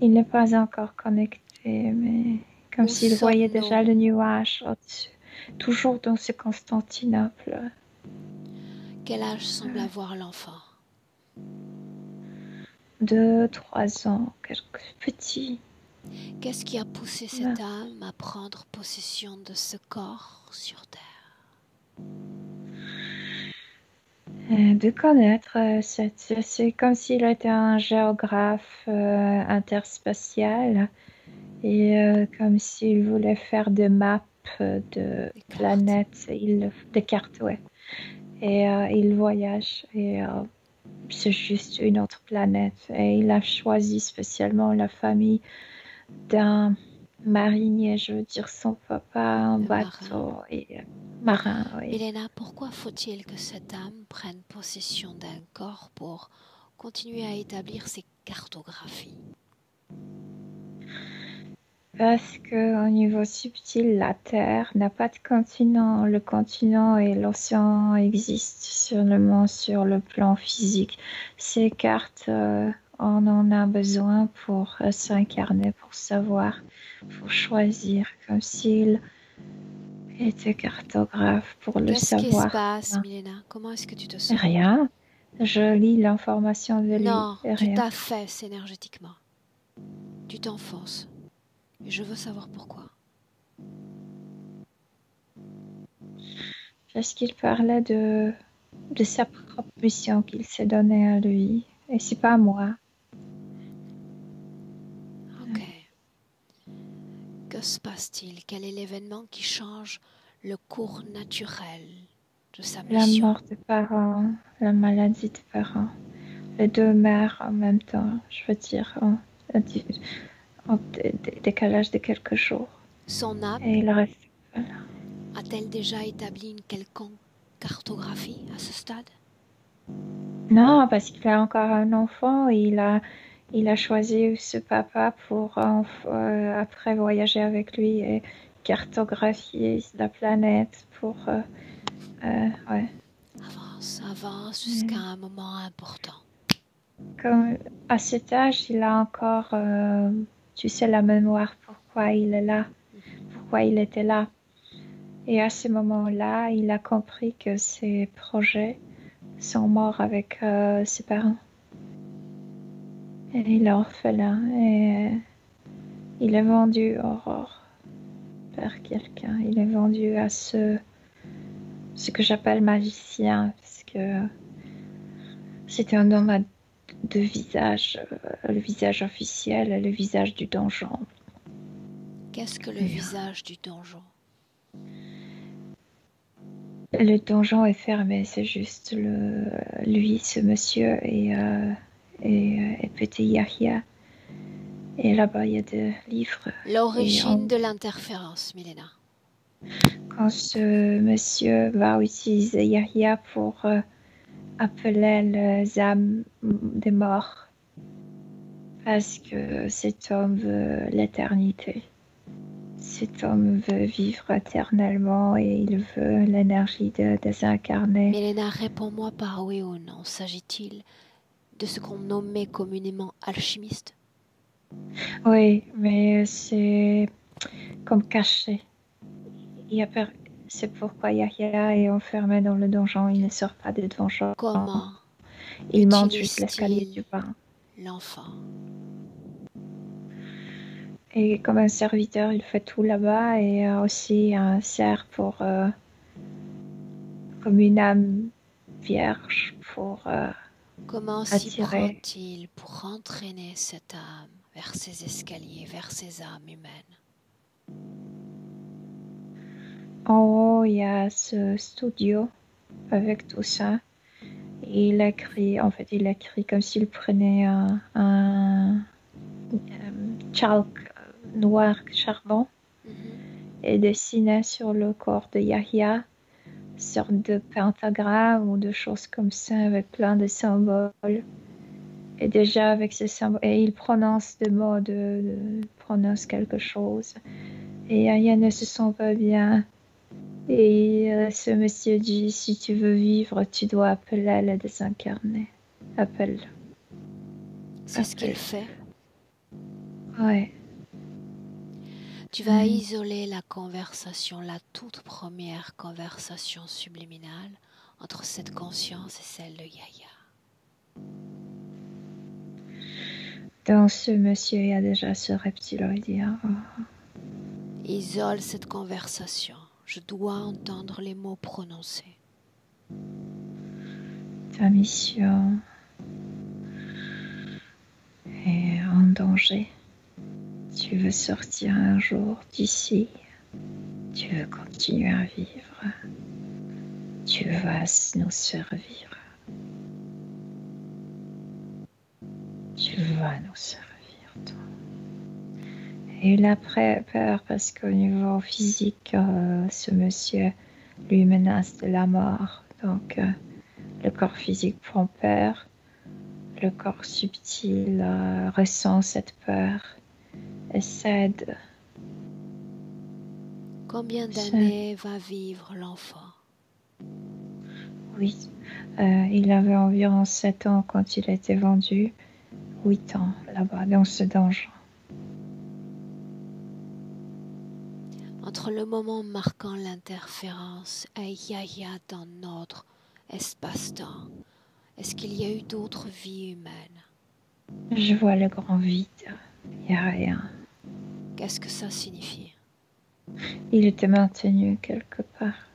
Il n'est pas encore connecté, mais comme Où s'il voyait déjà sommes-nous? le nuage au-dessus. Toujours dans ce Constantinople. Quel âge semble avoir l'enfant? 2, 3 ans, quelque petit. Qu'est-ce qui a poussé cette âme à prendre possession de ce corps sur Terre? De connaître, c'est comme s'il était un géographe interspatial et comme s'il voulait faire des maps de Des cartes. planètes, des cartes, ouais. Et il voyage et c'est juste une autre planète. Et il a choisi spécialement la famille d'un marinier, je veux dire son papa, un De bateau et marin, oui. Milena, pourquoi faut-il que cette âme prenne possession d'un corps pour continuer à établir ses cartographies? Parce que au niveau subtil, la Terre n'a pas de continent. Le continent et l'océan existent seulement sur le plan physique. Ces cartes, on en a besoin pour s'incarner, pour savoir, pour choisir, comme s'il était cartographe pour le Qu'est-ce qui se savoir. passe, Milena? Comment est-ce que tu te sens? Rien. Je lis l'information de lui Non, et tu rien. t'affaisses énergétiquement. Tu t'enfonces. Et je veux savoir pourquoi. Parce qu'il parlait de sa propre mission qu'il s'est donnée à lui. Et c'est pas moi. Ok. Que se passe-t-il? Quel est l'événement qui change le cours naturel de sa La mission? mort des parents, la maladie des parents, les deux mères en même temps, je veux dire, en décalage de quelques jours. Son âme Et il reste. Voilà. a-t-elle déjà établi une quelconque cartographie à ce stade? Non, parce qu'il a encore un enfant, il a choisi ce papa pour après voyager avec lui et cartographier la planète pour. Ouais. Avance, avance jusqu'à un moment important. Comme à cet âge, il a encore, tu sais, la mémoire pourquoi il est là, pourquoi il était là. Et à ce moment-là, il a compris que ses projets sont morts avec ses parents. Et il est orphelin et il est vendu Aurore par quelqu'un. Il est vendu à ce que j'appelle magicien parce que c'était un homme à deux visages, le visage officiel et le visage du donjon. Qu'est-ce que le visage du donjon? Le donjon est fermé, c'est juste lui, ce monsieur et petit Yahya. Et là-bas, il y a des livres. L'origine de l'interférence, Milena. Quand ce monsieur va utiliser Yahya pour appeler les âmes des morts, parce que cet homme veut l'éternité. Cet homme veut vivre éternellement et il veut l'énergie de désincarner. Milena, réponds-moi par oui ou non. S'agit-il de ce qu'on nommait communément alchimiste? Oui, mais c'est comme caché. Il y a c'est pourquoi Yahya est enfermé dans le donjon. Il ne sort pas du donjon. Comment Il monte juste l'escalier du bas. l'enfant? Et comme un serviteur, il fait tout là-bas et aussi sert pour comme une âme vierge pour Comment s'y attirer. prend-il pour entraîner cette âme vers ces escaliers, vers ces âmes humaines? En haut, il y a ce studio avec tout ça. Et il écrit comme s'il prenait un chalk noir charbon et dessinait sur le corps de Yahya une sorte de pentagramme ou de choses comme ça avec plein de symboles. Et déjà avec ces symboles, et il prononce des mots, prononce quelque chose. Et Yahya ne se sent pas bien. Et ce monsieur dit, si tu veux vivre, tu dois appeler le désincarné. Appelle. C'est ce qu'il fait. Ouais. Tu vas isoler la conversation, la toute première conversation subliminale entre cette conscience et celle de Yahya. Dans ce monsieur, il y a déjà ce reptiloïdien. Isole cette conversation. Je dois entendre les mots prononcés. Ta mission est en danger. Tu veux sortir un jour d'ici. Tu veux continuer à vivre. Tu vas nous servir. Tu vas nous servir, toi. Et il a peur parce qu'au niveau physique, ce monsieur lui menace de la mort. Donc, le corps physique prend peur. Le corps subtil ressent cette peur et cède. Combien d'années va vivre l'enfant? Oui, il avait environ 7 ans quand il a été vendu. 8 ans là-bas, dans ce donjon. Entre le moment marquant l'interférence et Yahya dans notre espace-temps, est-ce qu'il y a eu d'autres vies humaines? Je vois le grand vide. Il n'y a rien. Qu'est-ce que ça signifie? Il était maintenu quelque part.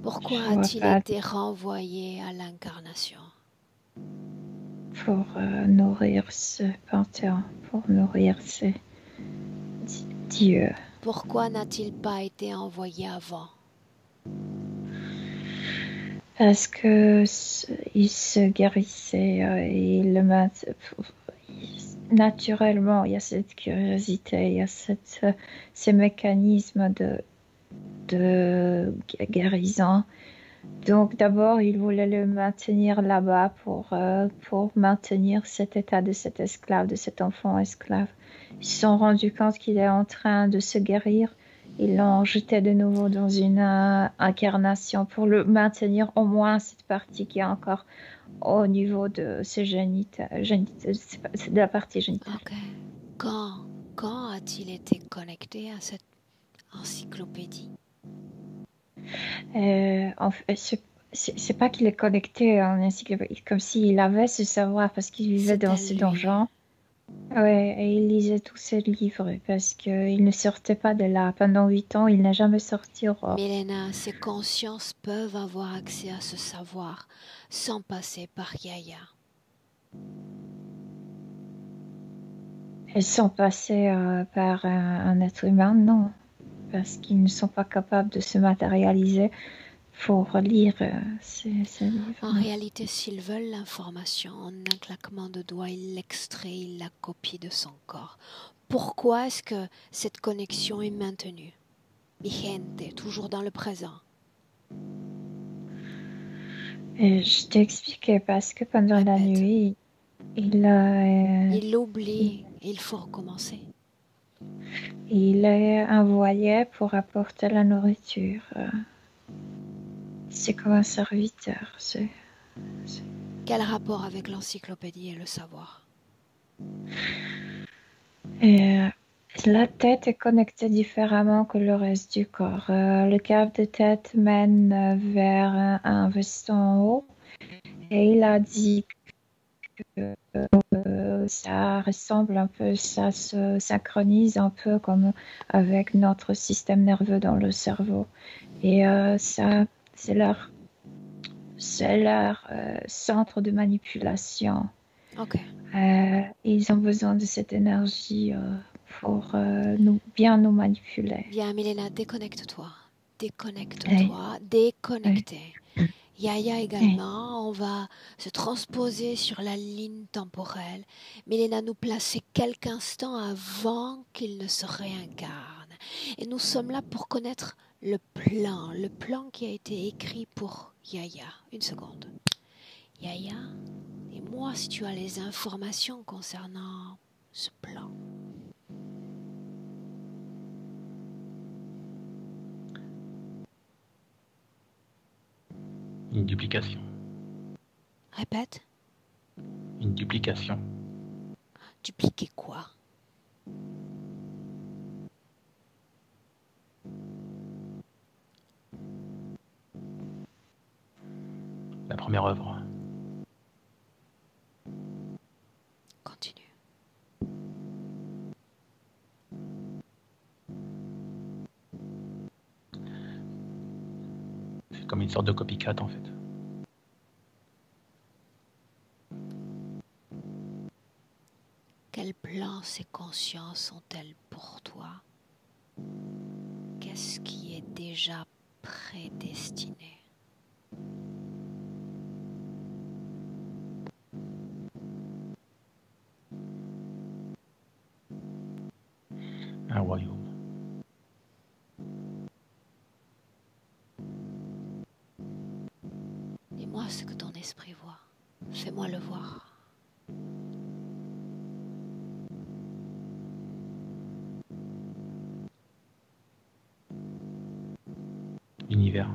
Pourquoi a-t-il été renvoyé à l'incarnation? Pour nourrir ce panthéon, pour nourrir ces dieux. Pourquoi n'a-t-il pas été envoyé avant? Parce que il se guérissait et il le maintenait. Naturellement, il y a cette curiosité, il y a ces mécanismes de guérison. Donc d'abord, il voulait le maintenir là-bas pour maintenir cet état de cet esclave, de cet enfant esclave. Ils se sont rendus compte qu'il est en train de se guérir. Ils l'ont jeté de nouveau dans une incarnation pour le maintenir au moins cette partie qui est encore au niveau de ses génitales, de la partie génitale. Ok. Quand a-t-il été connecté à cette encyclopédie? En fait, c'est pas qu'il est connecté en encyclopédie, comme s'il avait ce savoir parce qu'il vivait dans ce donjon. Ouais, et il lisait tous ses livres parce qu'il ne sortait pas de là. Pendant 8 ans, il n'a jamais sorti. Milena, ces consciences peuvent avoir accès à ce savoir sans passer par Yahya. Elles sont passées par un être humain, non. Parce qu'ils ne sont pas capables de se matérialiser pour lire ces livres. En réalité, s'ils veulent l'information, en un claquement de doigts, ils l'extraient, ils la copient de son corps. Pourquoi est-ce que cette connexion est maintenue? Vigente, toujours dans le présent. Et je t'ai expliqué parce que pendant la nuit, il oublie, il faut recommencer. Il est envoyé pour apporter la nourriture. C'est comme un serviteur. Quel rapport avec l'encyclopédie et le savoir? La tête est connectée différemment que le reste du corps. Le câble de tête mène vers un vaisseau en haut et il a dit que ça ressemble un peu, ça se synchronise un peu comme avec notre système nerveux dans le cerveau. Et ça, c'est leur centre de manipulation. Ok. Ils ont besoin de cette énergie pour bien nous manipuler. Bien, Milena, déconnecte-toi. Oui. Déconnectez. Oui. Yaya également, on va se transposer sur la ligne temporelle. Milena nous placer quelques instants avant qu'il ne se réincarne. Et nous sommes là pour connaître le plan qui a été écrit pour Yaya. Une seconde. Yaya, dis-moi si tu as les informations concernant ce plan. Une duplication. Répète. Une duplication. Dupliquer quoi? La première œuvre. Continue. C'est comme une sorte de copycat en fait. Quels plans ces consciences ont-elles pour toi? Qu'est-ce qui est déjà prédestiné? Un royaume. Dis-moi ce que ton esprit voit. Fais-moi le voir. L'univers.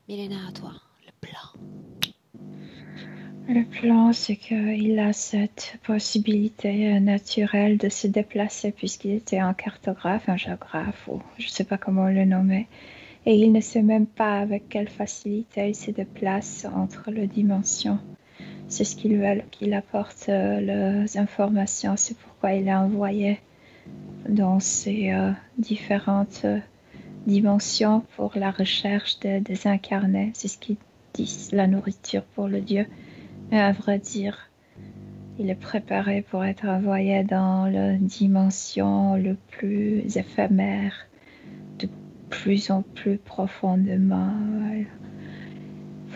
Milena, à toi, le plan. Le plan, c'est qu'il a cette possibilité naturelle de se déplacer puisqu'il était un cartographe, un géographe, ou je ne sais pas comment le nommer. Et il ne sait même pas avec quelle facilité il se déplace entre les dimensions. C'est ce qu'ils veulent qu'il apporte les informations. C'est pourquoi il a envoyé dans ces différentes dimensions pour la recherche des incarnés. C'est ce qu'ils disent, la nourriture pour le Dieu. Mais à vrai dire, il est préparé pour être envoyé dans la dimension le plus éphémère, de plus en plus profondément,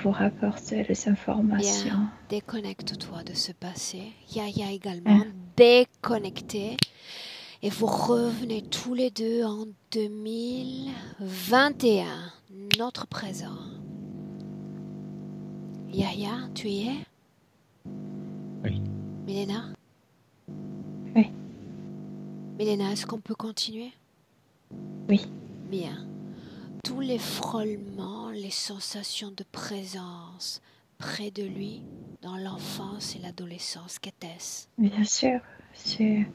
pour apporter les informations. Bien, déconnecte-toi de ce passé. Yaya également, déconnecté. Et vous revenez tous les deux en 2021, notre présent. Yaya, tu y es? Oui. Milena? Oui. Milena, est-ce qu'on peut continuer? Oui. Bien. Tous les frôlements, les sensations de présence près de lui dans l'enfance et l'adolescence, qu'était-ce? Bien sûr, c'est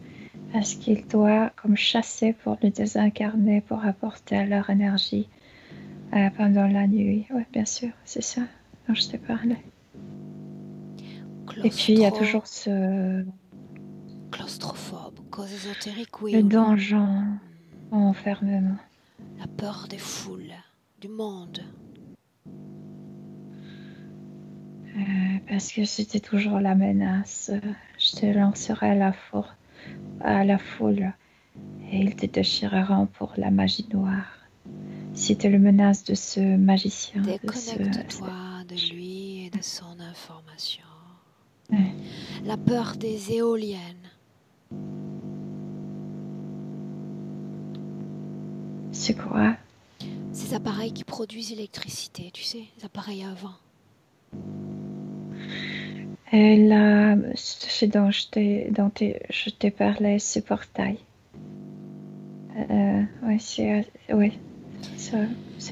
parce qu'il doit comme chasser pour le désincarner, pour apporter leur énergie pendant la nuit. Oui, bien sûr, c'est ça dont je t'ai parlé. Et puis il y a toujours ce... Claustrophobe, cause ésotérique, oui. Le donjon, enfermement. La peur des foules, du monde. Parce que c'était toujours la menace. Je te lancerai à la foule et ils te déchireront pour la magie noire. C'était la menace de ce magicien. Déconnecte-toi de lui et de son information. Ouais. La peur des éoliennes. C'est quoi? Ces appareils qui produisent l'électricité, tu sais, les appareils à vent. Et là, ce dont je t'ai parlé, ce portail. Oui, c'est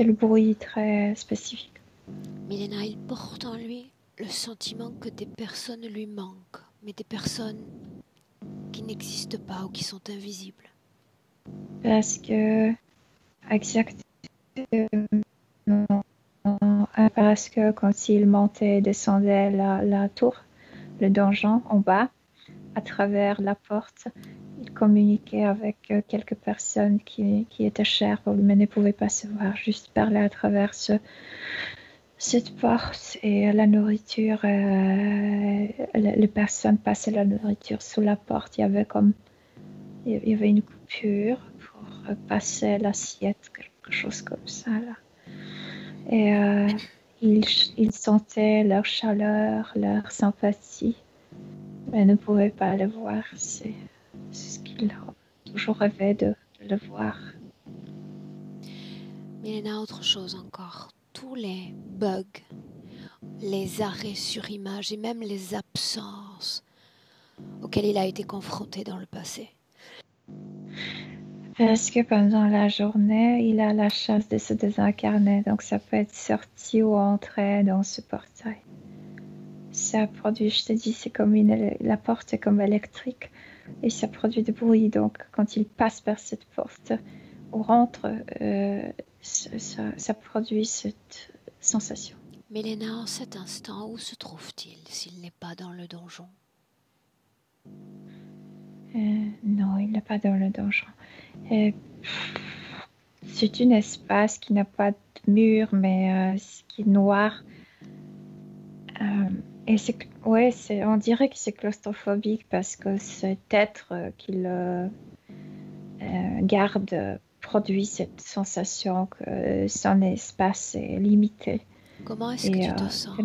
le bruit très spécifique. Milena, il porte en lui le sentiment que des personnes lui manquent, mais des personnes qui n'existent pas ou qui sont invisibles. Parce que, exactement, parce que quand il montait et descendait la tour, le donjon en bas, à travers la porte, il communiquait avec quelques personnes qui étaient chères pour lui, mais ne pouvaient pas se voir, juste parler à travers cette porte et la nourriture. Les personnes passaient la nourriture sous la porte. Il y avait une coupure pour passer l'assiette, quelque chose comme ça là. Et ils sentaient leur chaleur, leur sympathie, mais ne pouvaient pas le voir. C'est ce qu'il a toujours rêvé de le voir. Mais il y en a autre chose encore. Tous les bugs, les arrêts sur image et même les absences auxquelles il a été confronté dans le passé. Parce que pendant la journée, il a la chance de se désincarner, donc ça peut être sorti ou entré dans ce portail. Ça produit, je te dis, c'est comme la porte est comme électrique et ça produit du bruit. Donc quand il passe par cette porte ou rentre, ça produit cette sensation. Mélena, en cet instant, où se trouve-t-il s'il n'est pas dans le donjon? Non, il n'est pas dans le donjon. C'est un espace qui n'a pas de mur, mais qui est noir. Et on dirait que c'est claustrophobique parce que cet être qu'il garde produit cette sensation que son espace est limité. Comment est-ce que tu te sens,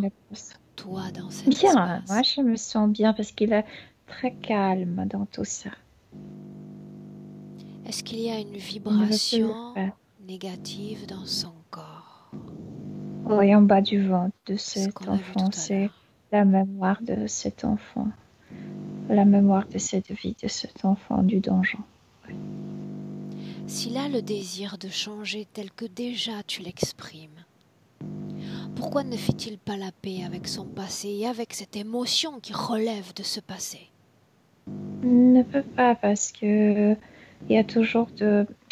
toi, dans cet bien, espace? moi je me sens bien parce qu'il est très calme dans tout ça. Est-ce qu'il y a une vibration négative dans son corps? Oui, en bas du ventre de cet enfant, c'est la mémoire de cet enfant, la mémoire de cette vie de cet enfant du donjon. Oui. S'il a le désir de changer tel que déjà tu l'exprimes, pourquoi ne fait-il pas la paix avec son passé et avec cette émotion qui relève de ce passé? Il ne peut pas parce que il y a toujours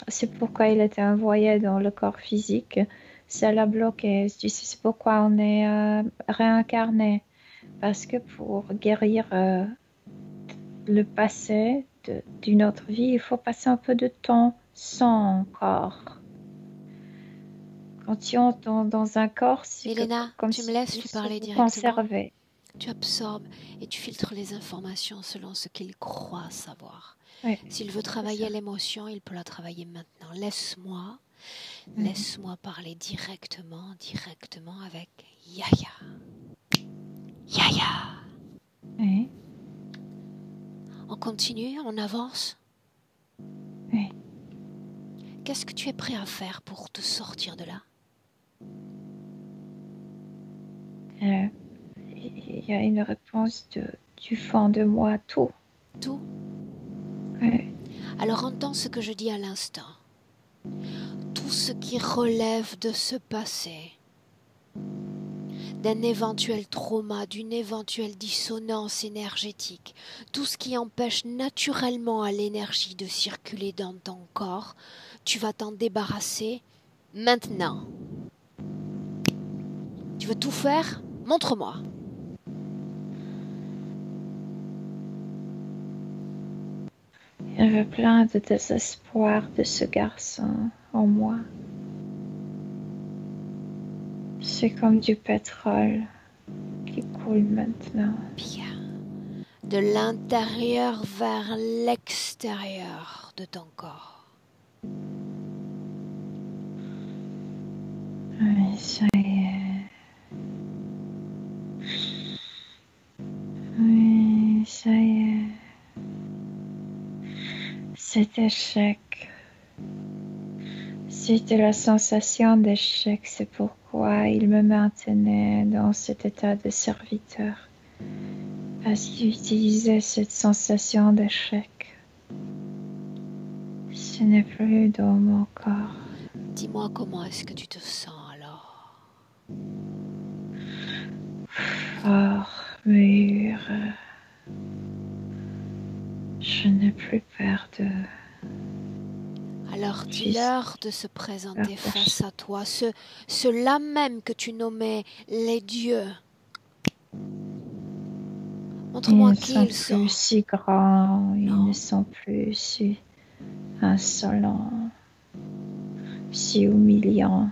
c'est pourquoi il était envoyé dans le corps physique. Ça l'a bloqué. C'est pourquoi on est réincarné. Parce que pour guérir le passé d'une autre vie, il faut passer un peu de temps sans corps. Quand tu entres dans un corps, c'est Mélena, comme tu me laisses lui parler directement. Conservé. Tu absorbes et tu filtres les informations selon ce qu'il croit savoir. Oui, s'il veut travailler l'émotion, il peut la travailler maintenant. Laisse-moi parler directement avec Yaya. Yaya. Oui. On continue, on avance. Oui. Qu'est-ce que tu es prêt à faire pour te sortir de là? Il y a une réponse du fond de moi, tout. Tout? Oui. Alors entends ce que je dis à l'instant. Tout ce qui relève de ce passé, d'un éventuel trauma, d'une éventuelle dissonance énergétique, tout ce qui empêche naturellement à l'énergie de circuler dans ton corps, tu vas t'en débarrasser maintenant. Tu veux tout faire? Montre-moi. Il y avait plein de désespoir de ce garçon en moi. C'est comme du pétrole qui coule maintenant. Bien. De l'intérieur vers l'extérieur de ton corps. Oui, ça y est. Oui, ça y est. Cet échec, c'était la sensation d'échec, c'est pourquoi il me maintenait dans cet état de serviteur. Parce qu'il utilisait cette sensation d'échec. Ce n'est plus dans mon corps. Dis-moi comment est-ce que tu te sens alors? Dis-leur de se présenter face à toi, ceux-là même que tu nommais les dieux. Montre-moi Ils qui ne ils sont plus sont. si grands, ils Non. ne sont plus si insolents, si humiliants.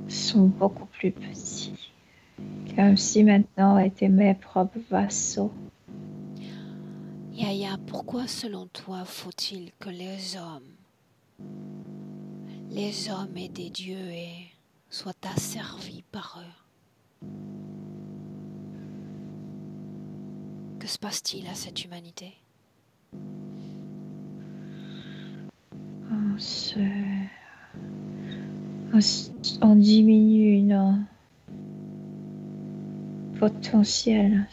Ils sont beaucoup plus petits. Comme si maintenant étaient mes propres vassaux. Yaya, pourquoi selon toi faut-il que les hommes et des dieux soient asservis par eux? Que se passe-t-il à cette humanité? On diminue nos potentiels.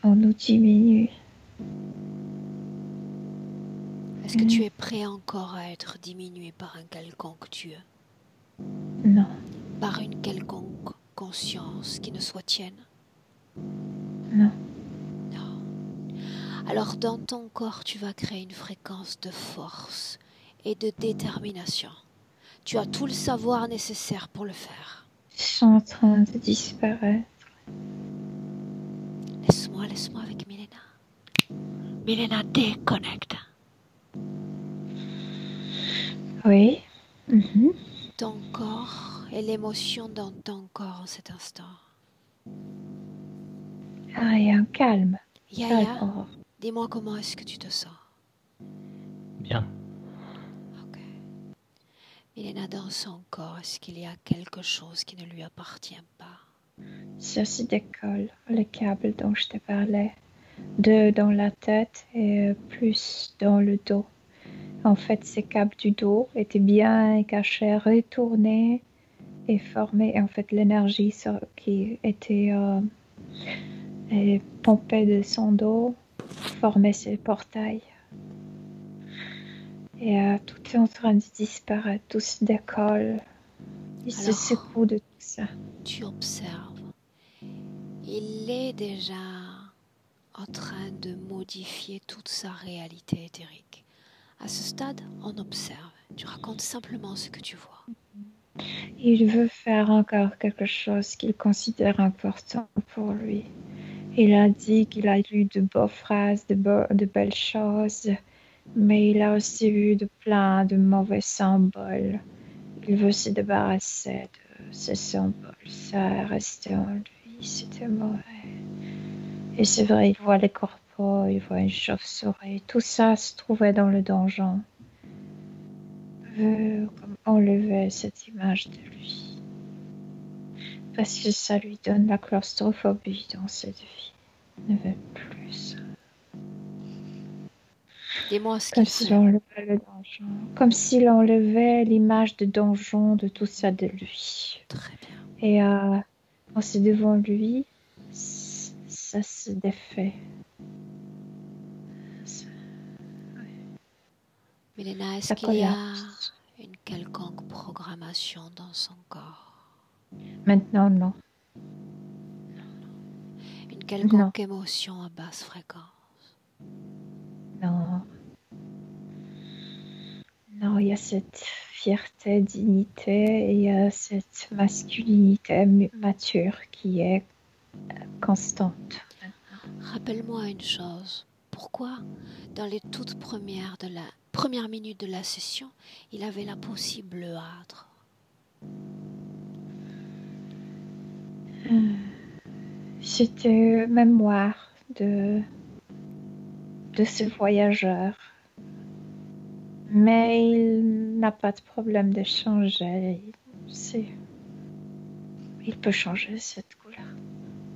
On nous diminue. Est-ce que tu es prêt encore à être diminué par un quelconque Dieu? Non. Par une quelconque conscience qui ne soit tienne? Non. Non. Alors dans ton corps, tu vas créer une fréquence de force et de détermination. Tu as tout le savoir nécessaire pour le faire. Ils sont en train de disparaître. Laisse-moi avec Milena. Milena, déconnecte. Oui. Ton corps et l'émotion dans ton corps en cet instant. Ah, il y a un calme. Yaya, Calme. dis-moi comment est-ce que tu te sens? Bien. Ok. Milena, dans son corps, est-ce qu'il y a quelque chose qui ne lui appartient pas? Ça se décolle, le câble dont je te parlais. Deux dans la tête et plus dans le dos. En fait, ces câbles du dos étaient bien cachés, retournés et formés. En fait, l'énergie qui était pompée de son dos formait ces portails. Et tout est en train de disparaître, tout se décolle. Il se secoue de tout ça. Tu observes. Il est déjà en train de modifier toute sa réalité éthérique. À ce stade, on observe. Tu racontes simplement ce que tu vois. Il veut faire encore quelque chose qu'il considère important pour lui. Il a dit qu'il a lu de beaux phrases, de belles choses, mais il a aussi vu plein de mauvais symboles. Il veut se débarrasser de ces symboles. Ça restait en lui, c'était mauvais. Et c'est vrai, il voit les corbeaux, il voit une chauve-souris. Tout ça se trouvait dans le donjon. Il veut enlever cette image de lui. Parce que ça lui donne la claustrophobie dans cette vie. Il ne veut plus ça. Dis-moi ce Comme qu'il s'il fait. enlevait le donjon. Comme s'il enlevait l'image de donjon, de tout ça de lui. Très bien. Et quand c'est devant lui, ça se défait. Milena, est-ce qu'il y a une quelconque programmation dans son corps? Maintenant, non. Une quelconque émotion à basse fréquence? Non. Non, il y a cette fierté, dignité, et il y a cette masculinité mature qui est constante. Rappelle-moi une chose. Pourquoi, dans les toutes premières minutes de la session, il avait la peau si bleuâtre? C'était mémoire de ce voyageur. Mais il n'a pas de problème de changer. Il peut changer cette couleur.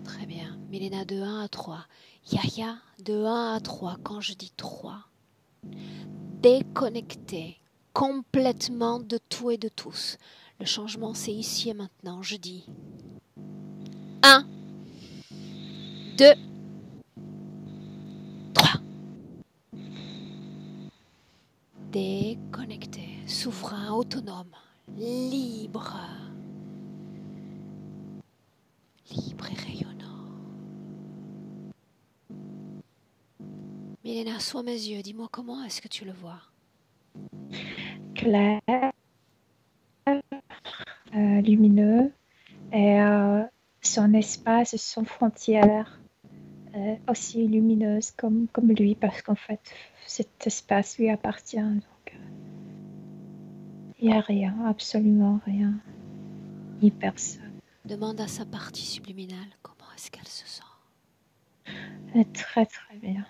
Très bien. Milena, de 1 à 3. Yaya, de 1 à 3. Quand je dis 3, déconnecté complètement de tout et de tous. Le changement, c'est ici et maintenant. Je dis 1, 2, 3. Déconnecté, souverain, autonome, libre. Libre et rayonnant. Milena, sois mes yeux, dis-moi comment est-ce que tu le vois? Clair, lumineux, et son espace, son frontière aussi lumineuse comme lui, parce qu'en fait, cet espace lui appartient. Donc, il n'y a rien, absolument rien, ni personne. Demande à sa partie subliminale comment est-ce qu'elle se sent. Très très bien,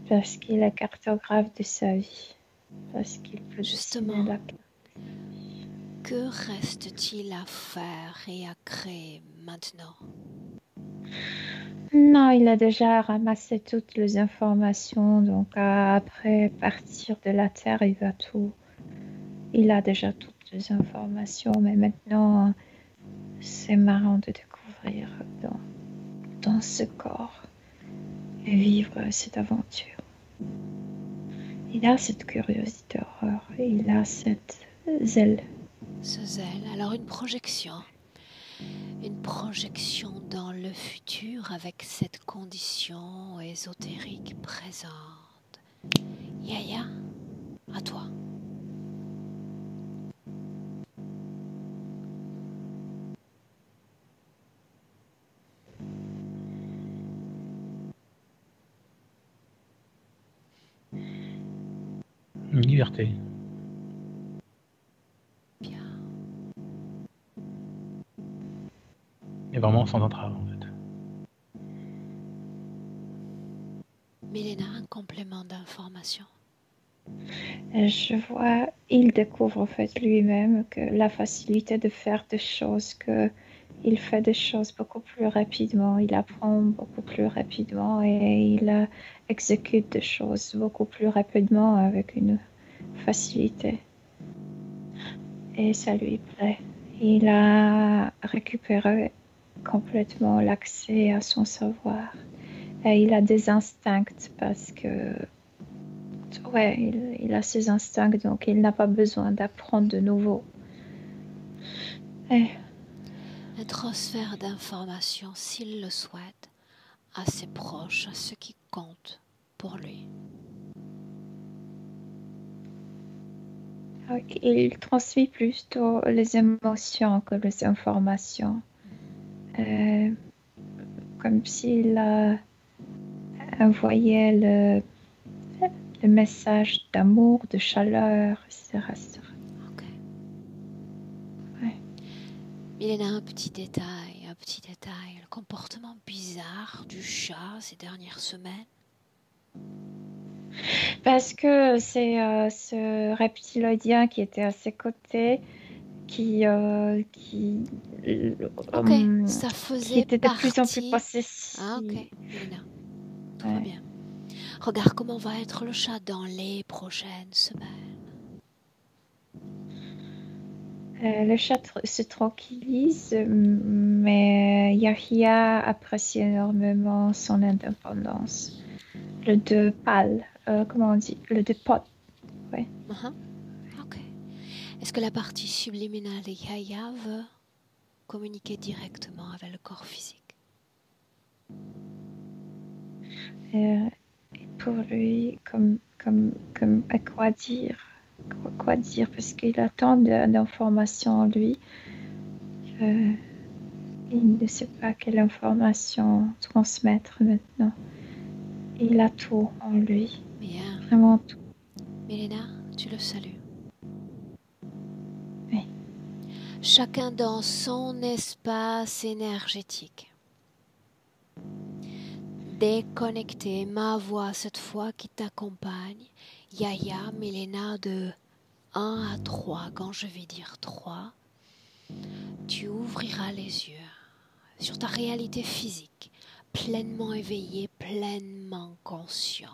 parce qu'il est cartographe de sa vie, parce qu'il peut Justement, dessiner la... que reste-t-il à faire et à créer maintenant? Non, il a déjà ramassé toutes les informations, donc après partir de la Terre, il va tout... Il a déjà toutes les informations, mais maintenant, c'est marrant de découvrir dans ce corps et vivre cette aventure. Il a cette curiosité horreur, et il a cette zèle. Ce zèle, alors une projection dans le futur avec cette condition ésotérique présente. Yaya, à toi. Une liberté. Bien. Et vraiment sans entrave, en fait. Milena, un complément d'information. Je vois, il découvre en fait lui-même que la facilité de faire des choses, que il fait des choses beaucoup plus rapidement, il apprend beaucoup plus rapidement et il exécute des choses beaucoup plus rapidement avec une facilité. Et ça lui plaît. Il a récupéré complètement l'accès à son savoir. Et il a des instincts parce que ouais, il a ses instincts, donc il n'a pas besoin d'apprendre de nouveau. Et Un transfert d'informations, s'il le souhaite, à ses proches, à ceux qui comptent pour lui. il transmet plutôt les émotions que les informations. Comme s'il envoyait le message d'amour, de chaleur, etc. Ok. Ouais. Milena, un petit détail, le comportement bizarre du chat ces dernières semaines. Parce que c'est ce reptiloïdien qui était à ses côtés, qui Ok, ça faisait était de plus en plus partie. possessif. Ah ok, Milena, tout va Ouais. bien. Regarde comment va être le chat dans les prochaines semaines. Le chat se tranquillise, mais Yahya apprécie énormément son indépendance. Le deux pâle, comment on dit? Le deux pot. Ouais. Ok. Est-ce que la partie subliminale de Yaya veut communiquer directement avec le corps physique? Pour lui, comme à quoi dire? Quoi dire? Parce qu'il a tant d'informations en lui. Il ne sait pas quelle information transmettre maintenant. Il a tout en lui. Bien. Vraiment tout. Milena, tu le salues. Oui. Chacun dans son espace énergétique. Déconnecté, ma voix cette fois qui t'accompagne. Yaya, Milena, de 1 à 3, quand je vais dire 3, tu ouvriras les yeux sur ta réalité physique, pleinement éveillé, pleinement conscient.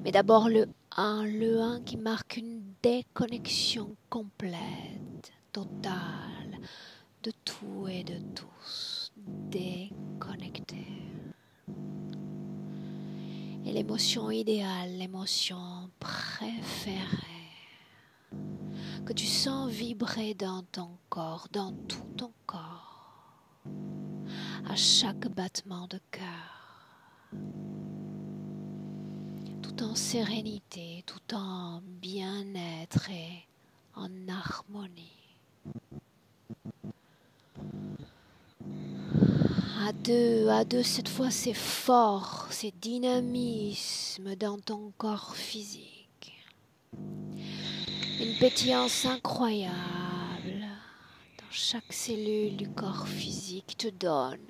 Mais d'abord le 1 qui marque une déconnexion complète, totale, de tout et de tous, déconnecté. Et l'émotion idéale, l'émotion préférée, que tu sens vibrer dans ton corps, dans tout ton corps, à chaque battement de cœur. tout en sérénité, tout en bien-être et en harmonie. À deux, cette fois c'est fort, c'est dynamisme dans ton corps physique. Une pétillance incroyable dans chaque cellule du corps physique te donne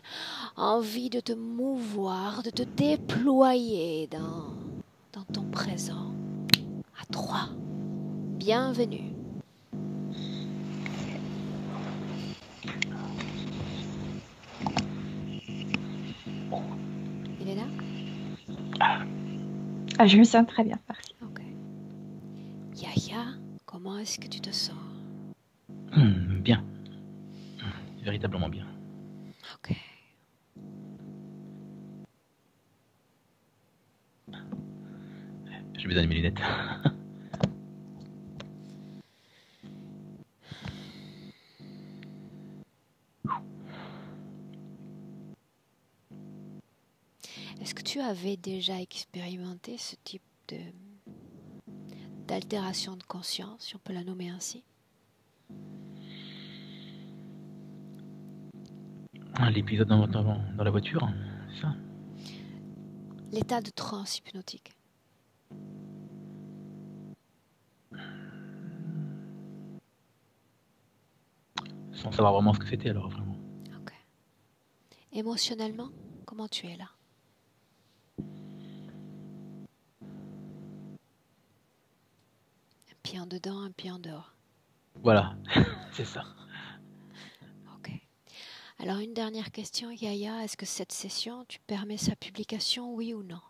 envie de te mouvoir, de te déployer dans ton présent. À 3. Bienvenue. Il est là? Ah, je me sens très bien, merci. Ok. Yaya, comment est-ce que tu te sens? Bien. Véritablement bien. Ok. Je vais donner mes lunettes. Est-ce que tu avais déjà expérimenté ce type d'altération de conscience, si on peut la nommer ainsi? L'épisode dans la voiture, c'est ça? L'état de transe hypnotique. Sans savoir vraiment ce que c'était alors vraiment. Ok. Émotionnellement, comment tu es là? Un pied en dedans, un pied en dehors. Voilà, c'est ça. Ok. Alors une dernière question, Yaya, est-ce que cette session, tu permets sa publication, oui ou non?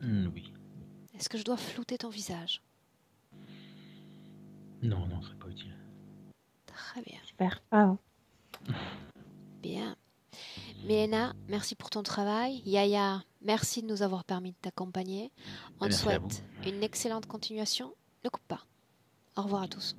Oui. Est-ce que je dois flouter ton visage? Non, ce serait pas utile. Très bien. J'espère pas. Bien. Mélena, merci pour ton travail. Yaya, merci de nous avoir permis de t'accompagner. On te Merci à vous. souhaite une excellente continuation. Ne coupe pas. Au revoir à tous.